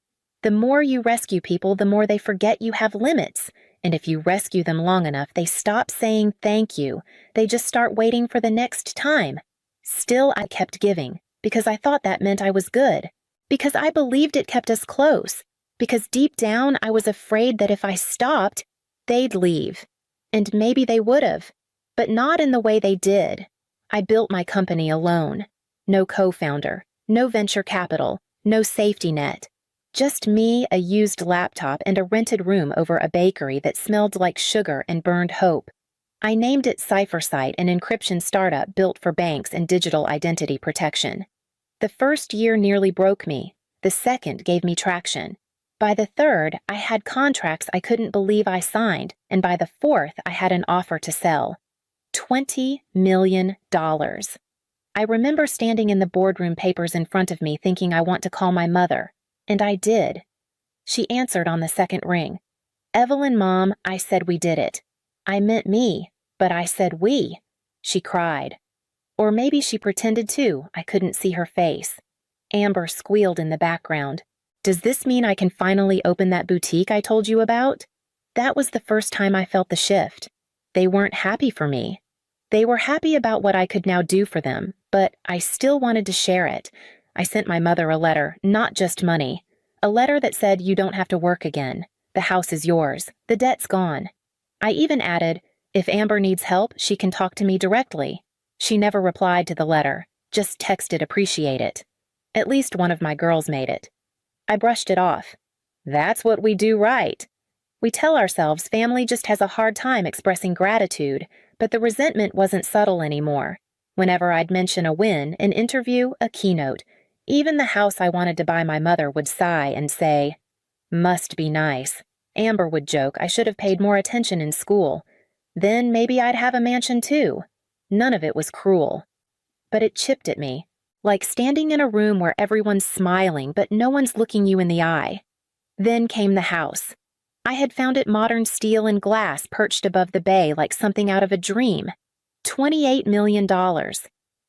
S2: The more you rescue people, the more they forget you have limits. And if you rescue them long enough, they stop saying thank you. They just start waiting for the next time. Still, I kept giving, because I thought that meant I was good. Because I believed it kept us close. Because deep down, I was afraid that if I stopped, they'd leave. And maybe they would have. But not in the way they did. I built my company alone. No co-founder, no venture capital, no safety net. Just me, a used laptop, and a rented room over a bakery that smelled like sugar and burned hope. I named it CipherSite, an encryption startup built for banks and digital identity protection. The first year nearly broke me. The second gave me traction. By the third, I had contracts I couldn't believe I signed, and by the fourth, I had an offer to sell. $20 million. I remember standing in the boardroom, papers in front of me, thinking I want to call my mother. And I did. She answered on the second ring. "Evelyn, Mom," I said, "we did it." I meant me, but I said we. She cried. Or maybe she pretended to. I couldn't see her face. Amber squealed in the background. "Does this mean I can finally open that boutique I told you about?" That was the first time I felt the shift. They weren't happy for me. They were happy about what I could now do for them, but I still wanted to share it. I sent my mother a letter, not just money. A letter that said, "You don't have to work again. The house is yours. The debt's gone." I even added, "If Amber needs help, she can talk to me directly." She never replied to the letter, just texted "appreciate it." At least one of my girls made it. I brushed it off. That's what we do, right? We tell ourselves family just has a hard time expressing gratitude, but the resentment wasn't subtle anymore. Whenever I'd mention a win, an interview, a keynote, even the house I wanted to buy my mother would sigh and say, "Must be nice." Amber would joke I should have paid more attention in school. Then maybe I'd have a mansion too. None of it was cruel. But it chipped at me, like standing in a room where everyone's smiling but no one's looking you in the eye. Then came the house. I had found it modern steel and glass perched above the bay like something out of a dream. $28 million.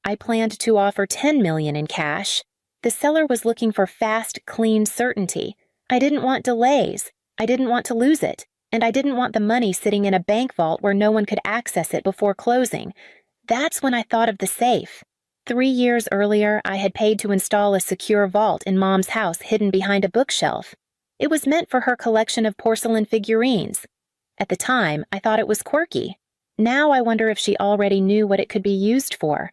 S2: I planned to offer $10 million in cash. The seller was looking for fast, clean certainty. I didn't want delays. I didn't want to lose it. And I didn't want the money sitting in a bank vault where no one could access it before closing. That's when I thought of the safe. 3 years earlier, I had paid to install a secure vault in Mom's house hidden behind a bookshelf. It was meant for her collection of porcelain figurines. At the time, I thought it was quirky. Now I wonder if she already knew what it could be used for.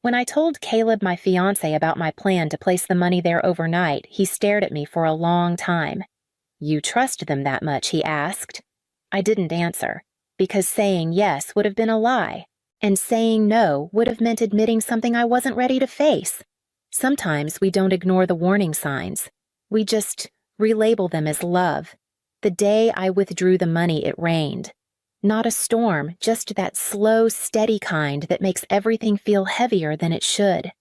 S2: When I told Caleb, my fiancé, about my plan to place the money there overnight, he stared at me for a long time. "You trust them that much?" he asked. I didn't answer, because saying yes would have been a lie, and saying no would have meant admitting something I wasn't ready to face. Sometimes we don't ignore the warning signs. We just relabel them as love. The day I withdrew the money, it rained. Not a storm, just that slow, steady kind that makes everything feel heavier than it should.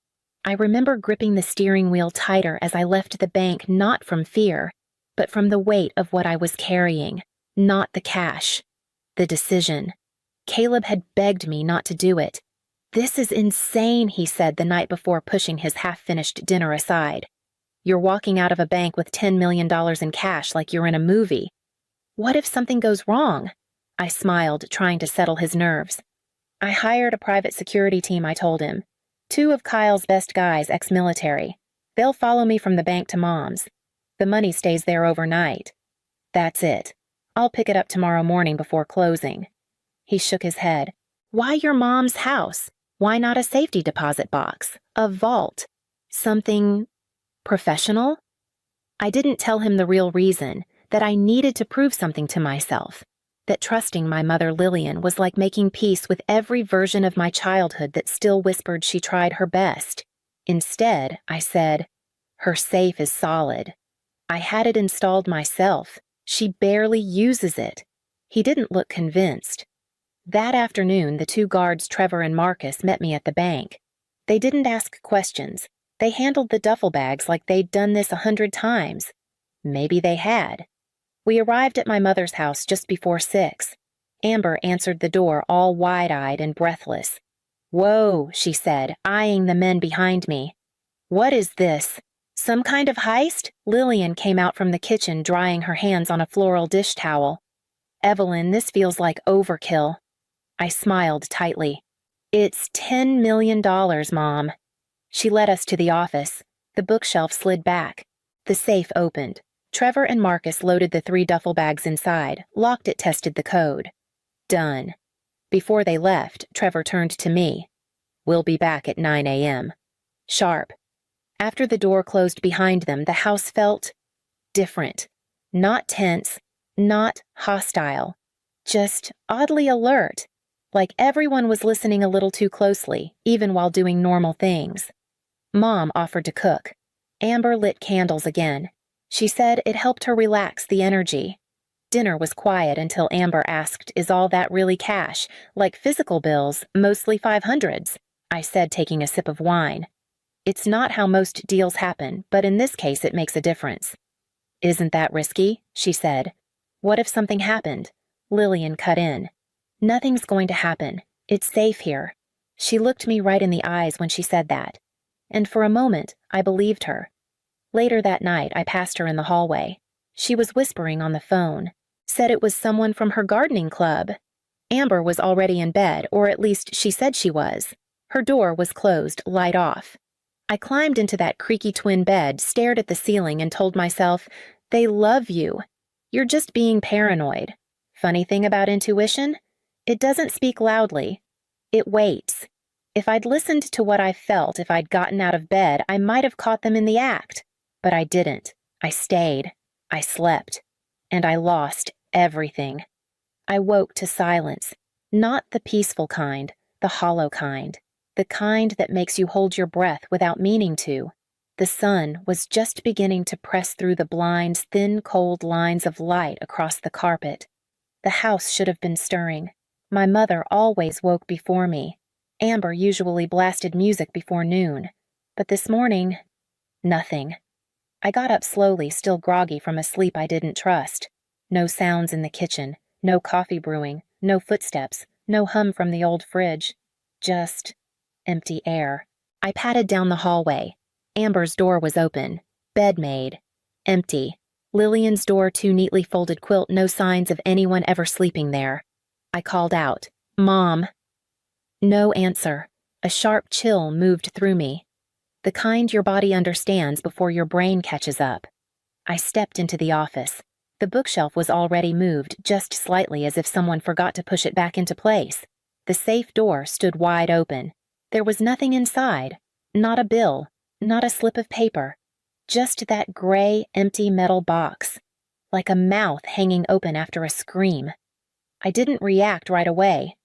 S2: I remember gripping the steering wheel tighter as I left the bank, not from fear, but from the weight of what I was carrying, not the cash. The decision. Caleb had begged me not to do it. "This is insane," he said the night before, pushing his half-finished dinner aside. "You're walking out of a bank with $10 million in cash like you're in a movie. What if something goes wrong?" I smiled, trying to settle his nerves. "I hired a private security team," I told him. 2 of Kyle's best guys, ex-military. They'll follow me from the bank to Mom's. The money stays there overnight. That's it. I'll pick it up tomorrow morning before closing." He shook his head. "Why your mom's house? Why not a safety deposit box? A vault? Something professional?" I didn't tell him the real reason, that I needed to prove something to myself. That trusting my mother Lillian was like making peace with every version of my childhood that still whispered she tried her best. Instead, I said, "Her safe is solid. I had it installed myself. She barely uses it. He didn't look convinced. That afternoon, the two guards, Trevor and Marcus, met me at the bank. They didn't ask questions. They handled the duffel bags like they'd done this 100 times. Maybe they had. We arrived at my mother's house just before 6. Amber answered the door all wide-eyed and breathless. "Whoa," she said, eyeing the men behind me. "What is this? Some kind of heist?" Lillian came out from the kitchen, drying her hands on a floral dish towel. "Evelyn, this feels like overkill." I smiled tightly. "It's $10 million, Mom." She led us to the office. The bookshelf slid back. The safe opened. Trevor and Marcus loaded the 3 duffel bags inside, locked it, tested the code. Done. Before they left, Trevor turned to me. "We'll be back at 9 a.m. Sharp." After the door closed behind them, the house felt different. Not tense, not hostile. Just oddly alert. Like everyone was listening a little too closely, even while doing normal things. Mom offered to cook. Amber lit candles again. She said it helped her relax the energy. Dinner was quiet until Amber asked, "Is all that really cash? Like physical bills, mostly 500s?" I said, taking a sip of wine. "It's not how most deals happen, but in this case it makes a difference." "Isn't that risky?" she said. "What if something happened?" Lillian cut in. "Nothing's going to happen. It's safe here." She looked me right in the eyes when she said that. And for a moment, I believed her. Later that night, I passed her in the hallway. She was whispering on the phone. Said it was someone from her gardening club. Amber was already in bed, or at least she said she was. Her door was closed, light off. I climbed into that creaky twin bed, stared at the ceiling, and told myself, "They love you. You're just being paranoid." Funny thing about intuition? It doesn't speak loudly. It waits. If I'd listened to what I felt if I'd gotten out of bed, I might have caught them in the act. But I didn't. I stayed. I slept. And I lost everything. I woke to silence. Not the peaceful kind, the hollow kind. The kind that makes you hold your breath without meaning to. The sun was just beginning to press through the blinds' thin, cold lines of light across the carpet. The house should have been stirring. My mother always woke before me. Amber usually blasted music before noon. But this morning, nothing. I got up slowly, still groggy from a sleep I didn't trust. No sounds in the kitchen, no coffee brewing, no footsteps, no hum from the old fridge. Just empty air. I patted down the hallway. Amber's door was open. Bed made. Empty. Lillian's door, too neatly folded quilt, no signs of anyone ever sleeping there. I called out, "Mom." No answer. A sharp chill moved through me. The kind your body understands before your brain catches up. I stepped into the office. The bookshelf was already moved, just slightly, as if someone forgot to push it back into place. The safe door stood wide open. There was nothing inside. Not a bill. Not a slip of paper. Just that gray, empty metal box. Like a mouth hanging open after a scream. I didn't react right away.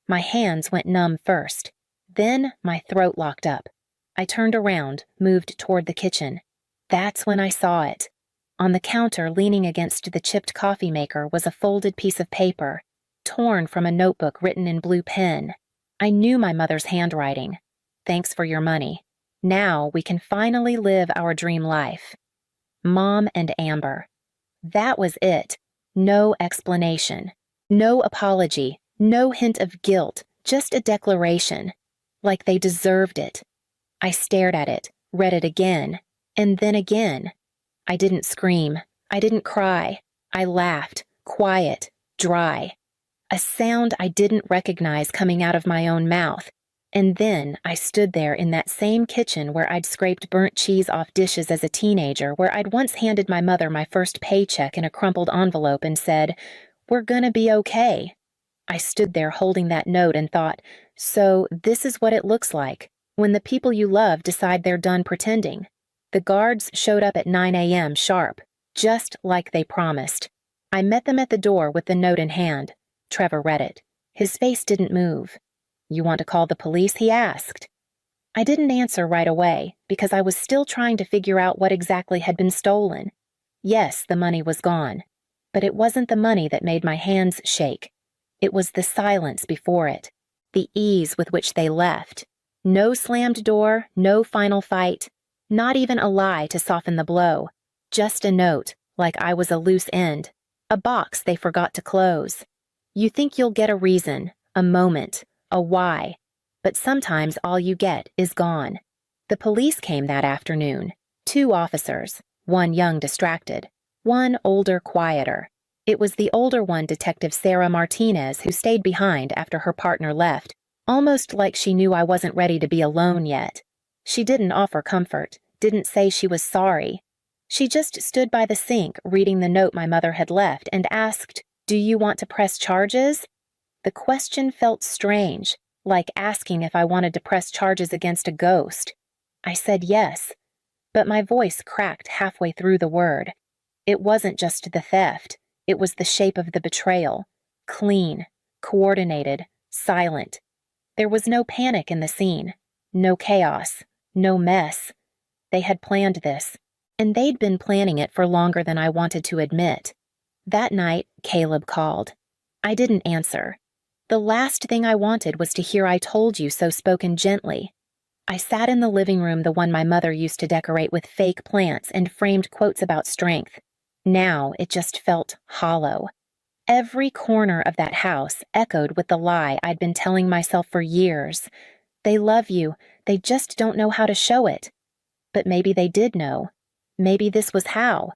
S2: My hands went numb first. Then my throat locked up. I turned around, moved toward the kitchen. That's when I saw it. On the counter, leaning against the chipped coffee maker, was a folded piece of paper, torn from a notebook written in blue pen. I knew my mother's handwriting. "Thanks for your money. Now we can finally live our dream life." Mom and Amber. That was it. No explanation. No apology. No hint of guilt. Just a declaration. Like they deserved it. I stared at it, read it again, and then again. I didn't scream. I didn't cry. I laughed, quiet, dry. A sound I didn't recognize coming out of my own mouth. And then I stood there in that same kitchen where I'd scraped burnt cheese off dishes as a teenager, where I'd once handed my mother my first paycheck in a crumpled envelope and said, "We're gonna be okay." I stood there holding that note and thought, so this is what it looks like when the people you love decide they're done pretending. The guards showed up at 9 a.m. sharp, just like they promised. I met them at the door with the note in hand. Trevor read it. His face didn't move. "You want to call the police?" he asked. I didn't answer right away because I was still trying to figure out what exactly had been stolen. Yes, the money was gone. But it wasn't the money that made my hands shake. It was the silence before it, the ease with which they left. No slammed door, no final fight, not even a lie to soften the blow. Just a note, like I was a loose end, a box they forgot to close. You think you'll get a reason, a moment, a why, but sometimes all you get is gone. The police came that afternoon, 2 officers, one young distracted, one older quieter. It was the older one, Detective Sarah Martinez, who stayed behind after her partner left, almost like she knew I wasn't ready to be alone yet. She didn't offer comfort, didn't say she was sorry. She just stood by the sink reading the note my mother had left and asked, "Do you want to press charges?" The question felt strange, like asking if I wanted to press charges against a ghost. I said yes, but my voice cracked halfway through the word. It wasn't just the theft, it was the shape of the betrayal. Clean, coordinated, silent. There was no panic in the scene, no chaos, no mess. They had planned this, and they'd been planning it for longer than I wanted to admit. That night, Caleb called. I didn't answer. The last thing I wanted was to hear "I told you so" spoken gently. I sat in the living room, the one my mother used to decorate with fake plants and framed quotes about strength. Now it just felt hollow. Every corner of that house echoed with the lie I'd been telling myself for years. They love you, they just don't know how to show it. But maybe they did know. Maybe this was how.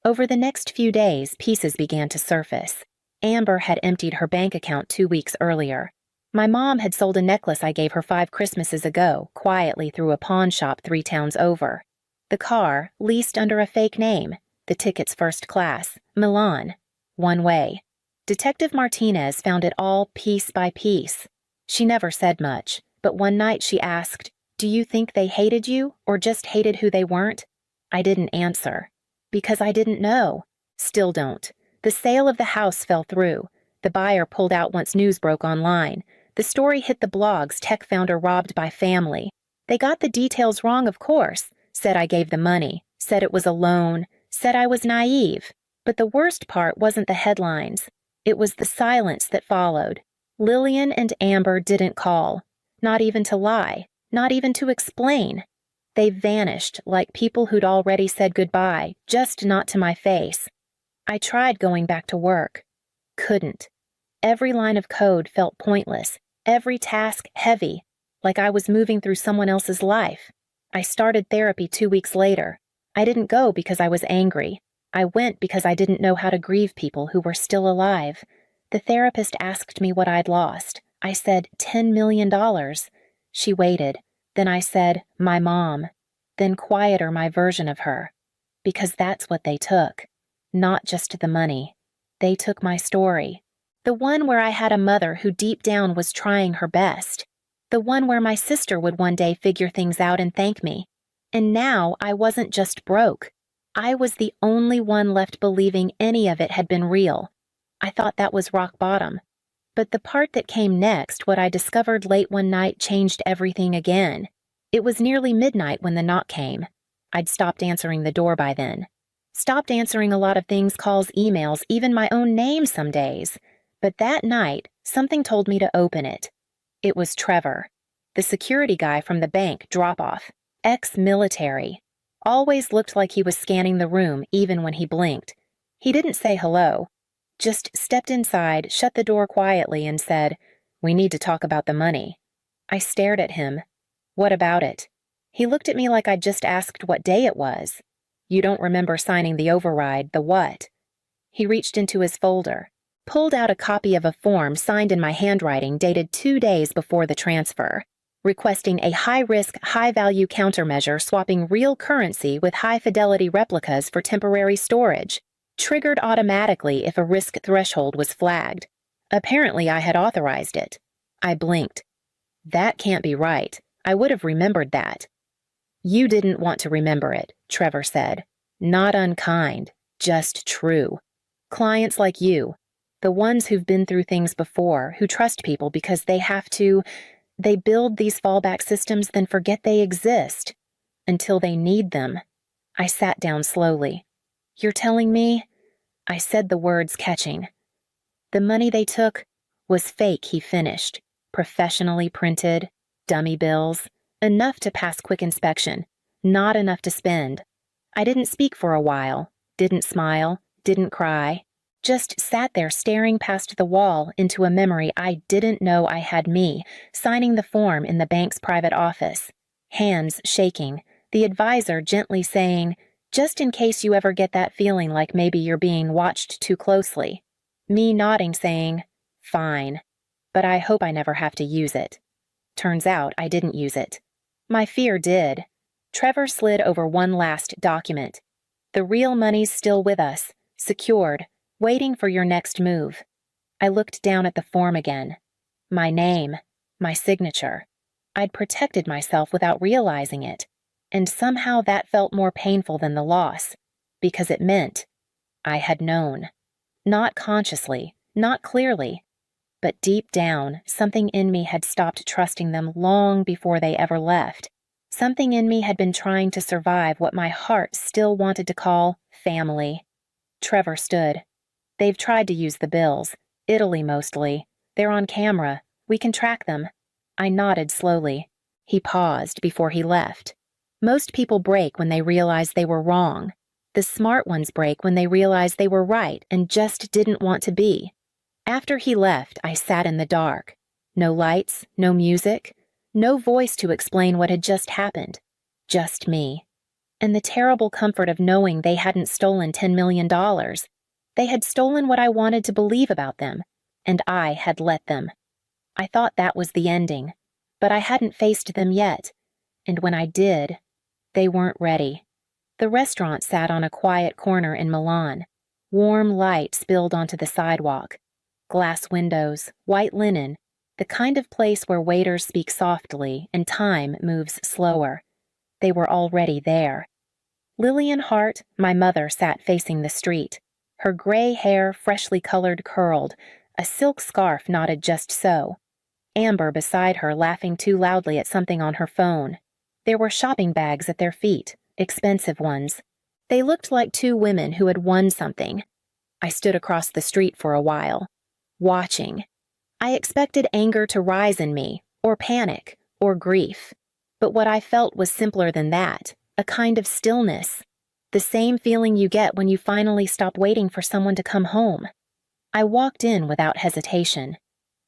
S2: Over the next few days, pieces began to surface. Amber had emptied her bank account 2 weeks earlier. My mom had sold a necklace I gave her 5 Christmases ago, quietly through a pawn shop 3 towns over. The car, leased under a fake name. The tickets first class, Milan, one way. Detective Martinez found it all piece by piece. She never said much, but one night she asked, "Do you think they hated you, or just hated who they weren't?" I didn't answer. Because I didn't know. Still don't. The sale of the house fell through. The buyer pulled out once news broke online. The story hit the blogs, tech founder robbed by family. They got the details wrong, of course. Said I gave the money. Said it was a loan. Said I was naive. But the worst part wasn't the headlines. It was the silence that followed. Lillian and Amber didn't call. Not even to lie. Not even to explain. They vanished like people who'd already said goodbye, just not to my face. I tried going back to work. Couldn't. Every line of code felt pointless, every task heavy, like I was moving through someone else's life. I started therapy 2 weeks later. I didn't go because I was angry. I went because I didn't know how to grieve people who were still alive. The therapist asked me what I'd lost. I said, $10 million. She waited. Then I said, my mom. Then quieter, my version of her. Because that's what they took. Not just the money. They took my story. The one where I had a mother who deep down was trying her best. The one where my sister would one day figure things out and thank me. And now I wasn't just broke. I was the only one left believing any of it had been real. I thought that was rock bottom. But the part that came next, what I discovered late one night, changed everything again. It was nearly midnight when the knock came. I'd stopped answering the door by then. Stopped answering a lot of things, calls, emails, even my own name some days. But that night, something told me to open it. It was Trevor, the security guy from the bank drop-off, ex-military. Always looked like he was scanning the room even when he blinked. He didn't say hello, just stepped inside, shut the door quietly and said, "We need to talk about the money." I stared at him. What about it? He looked at me like I'd just asked what day it was. You don't remember signing the override, the what? He reached into his folder, pulled out a copy of a form signed in my handwriting dated 2 days before the transfer, requesting a high-risk, high-value countermeasure swapping real currency with high-fidelity replicas for temporary storage, triggered automatically if a risk threshold was flagged. Apparently I had authorized it. I blinked. That can't be right. I would have remembered that. You didn't want to remember it, Trevor said. Not unkind, just true. Clients like you, the ones who've been through things before, who trust people because they build these fallback systems, then forget they exist until they need them. I sat down slowly. You're telling me? I said the words catching. The money they took was fake, he finished. Professionally printed, dummy bills, enough to pass quick inspection, not enough to spend. I didn't speak for a while, didn't smile, didn't cry, just sat there staring past the wall into a memory I didn't know I had me, signing the form in the bank's private office, hands shaking, the advisor gently saying, "Just in case you ever get that feeling like maybe you're being watched too closely." Me nodding saying, "Fine, but I hope I never have to use it." Turns out I didn't use it. My fear did. Trevor slid over one last document. "The real money's still with us, secured, waiting for your next move." I looked down at the form again. My name, my signature. I'd protected myself without realizing it, and somehow that felt more painful than the loss, because it meant I had known. Not consciously, not clearly, but deep down, something in me had stopped trusting them long before they ever left. Something in me had been trying to survive what my heart still wanted to call family. Trevor stood. "They've tried to use the bills. Italy mostly. They're on camera. We can track them." I nodded slowly. He paused before he left. Most people break when they realize they were wrong. The smart ones break when they realize they were right and just didn't want to be. After he left, I sat in the dark. No lights, no music, no voice to explain what had just happened. Just me. And the terrible comfort of knowing they hadn't stolen $10 million. They had stolen what I wanted to believe about them, and I had let them. I thought that was the ending, but I hadn't faced them yet, and when I did, they weren't ready. The restaurant sat on a quiet corner in Milan. Warm light spilled onto the sidewalk. Glass windows, white linen, the kind of place where waiters speak softly and time moves slower. They were already there. Lillian Hart, my mother, sat facing the street. Her gray hair freshly colored curled, a silk scarf knotted just so. Amber beside her laughing too loudly at something on her phone. There were shopping bags at their feet, expensive ones. They looked like two women who had won something. I stood across the street for a while, watching. I expected anger to rise in me, or panic, or grief. But what I felt was simpler than that, a kind of stillness. The same feeling you get when you finally stop waiting for someone to come home. I walked in without hesitation.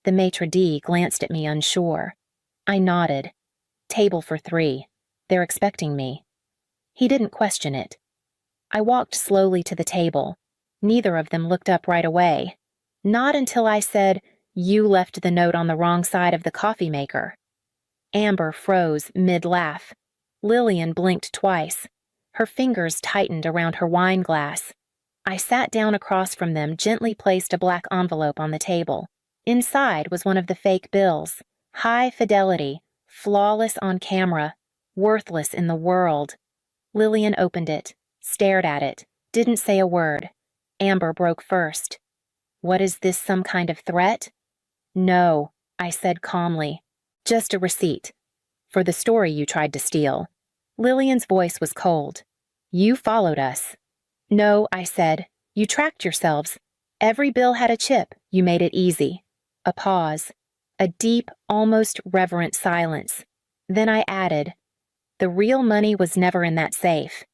S2: The maitre d' glanced at me unsure. I nodded. "Table for 3. They're expecting me." He didn't question it. I walked slowly to the table. Neither of them looked up right away. Not until I said, "You left the note on the wrong side of the coffee maker." Amber froze mid-laugh. Lillian blinked twice. Her fingers tightened around her wine glass. I sat down across from them, gently placed a black envelope on the table. Inside was one of the fake bills. High fidelity, flawless on camera, worthless in the world. Lillian opened it, stared at it, didn't say a word. Amber broke first. "What is this, some kind of threat?" "No," I said calmly. "Just a receipt. For the story you tried to steal." Lillian's voice was cold. "You followed us." "No," I said. "You tracked yourselves. Every bill had a chip. You made it easy." A pause. A deep, almost reverent silence. Then I added, "The real money was never in that safe.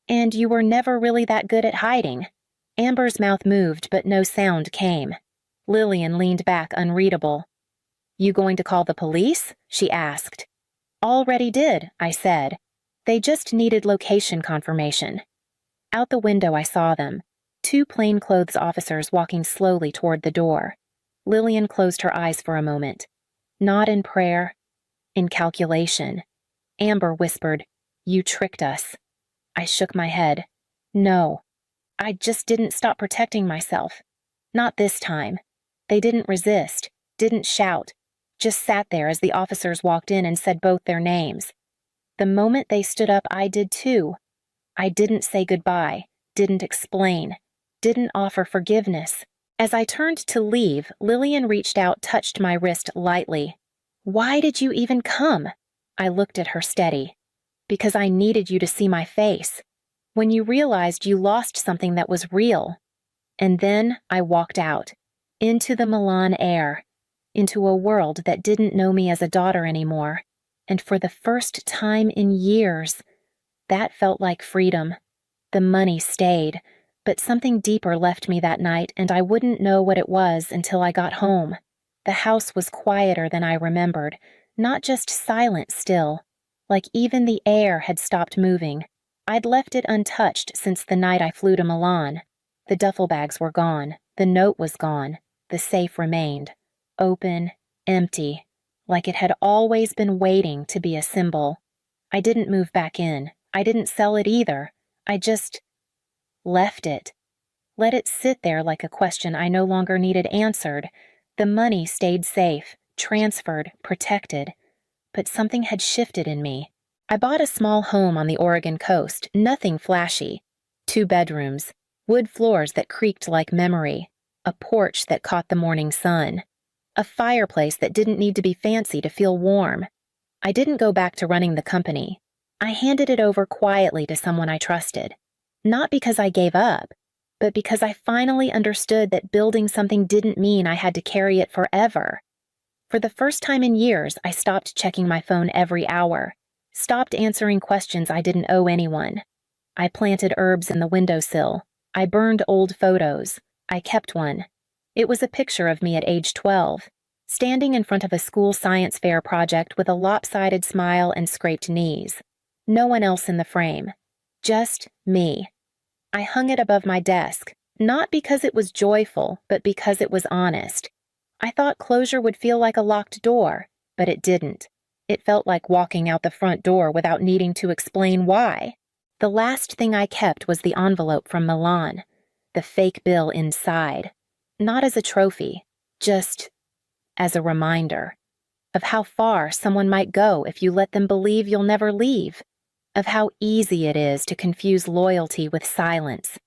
S2: And you were never really that good at hiding." Amber's mouth moved, but no sound came. Lillian leaned back, unreadable. "You going to call the police?" she asked. "Already did," I said. "They just needed location confirmation." Out the window I saw them, 2 plainclothes officers walking slowly toward the door. Lillian closed her eyes for a moment. Not in prayer, in calculation. Amber whispered, "You tricked us." I shook my head. "No. I just didn't stop protecting myself. Not this time." They didn't resist, didn't shout, just sat there as the officers walked in and said both their names. The moment they stood up, I did too. I didn't say goodbye, didn't explain, didn't offer forgiveness. As I turned to leave, Lillian reached out, touched my wrist lightly. "Why did you even come?" I looked at her steady. "Because I needed you to see my face. When you realized you lost something that was real. And then I walked out, into the Milan air, into a world that didn't know me as a daughter anymore. And for the first time in years, that felt like freedom. The money stayed, but something deeper left me that night, and I wouldn't know what it was until I got home. The house was quieter than I remembered, not just silent still, like even the air had stopped moving. I'd left it untouched since the night I flew to Milan. The duffel bags were gone, the note was gone, the safe remained. Open, empty, like it had always been waiting to be a symbol. I didn't move back in. I didn't sell it either. I just left it. Let it sit there like a question I no longer needed answered. The money stayed safe, transferred, protected. But something had shifted in me. I bought a small home on the Oregon coast, nothing flashy. 2 bedrooms, wood floors that creaked like memory, a porch that caught the morning sun, a fireplace that didn't need to be fancy to feel warm. I didn't go back to running the company. I handed it over quietly to someone I trusted. Not because I gave up, but because I finally understood that building something didn't mean I had to carry it forever. For the first time in years, I stopped checking my phone every hour, stopped answering questions I didn't owe anyone. I planted herbs in the windowsill. I burned old photos. I kept one. It was a picture of me at age 12, standing in front of a school science fair project with a lopsided smile and scraped knees. No one else in the frame. Just me. I hung it above my desk, not because it was joyful, but because it was honest. I thought closure would feel like a locked door, but it didn't. It felt like walking out the front door without needing to explain why. The last thing I kept was the envelope from Milan, the fake bill inside. Not as a trophy, just as a reminder of how far someone might go if you let them believe you'll never leave, of how easy it is to confuse loyalty with silence.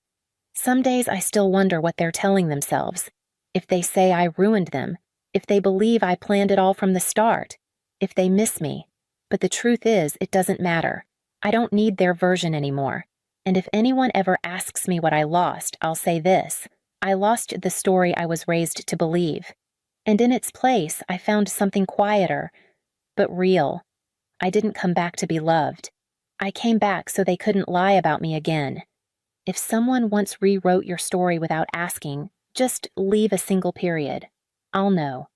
S2: Some days I still wonder what they're telling themselves. If they say I ruined them, if they believe I planned it all from the start, if they miss me. But the truth is, it doesn't matter. I don't need their version anymore. And if anyone ever asks me what I lost, I'll say this: I lost the story I was raised to believe. And in its place, I found something quieter, but real. I didn't come back to be loved. I came back so they couldn't lie about me again. If someone once rewrote your story without asking, just leave a single period. I'll know.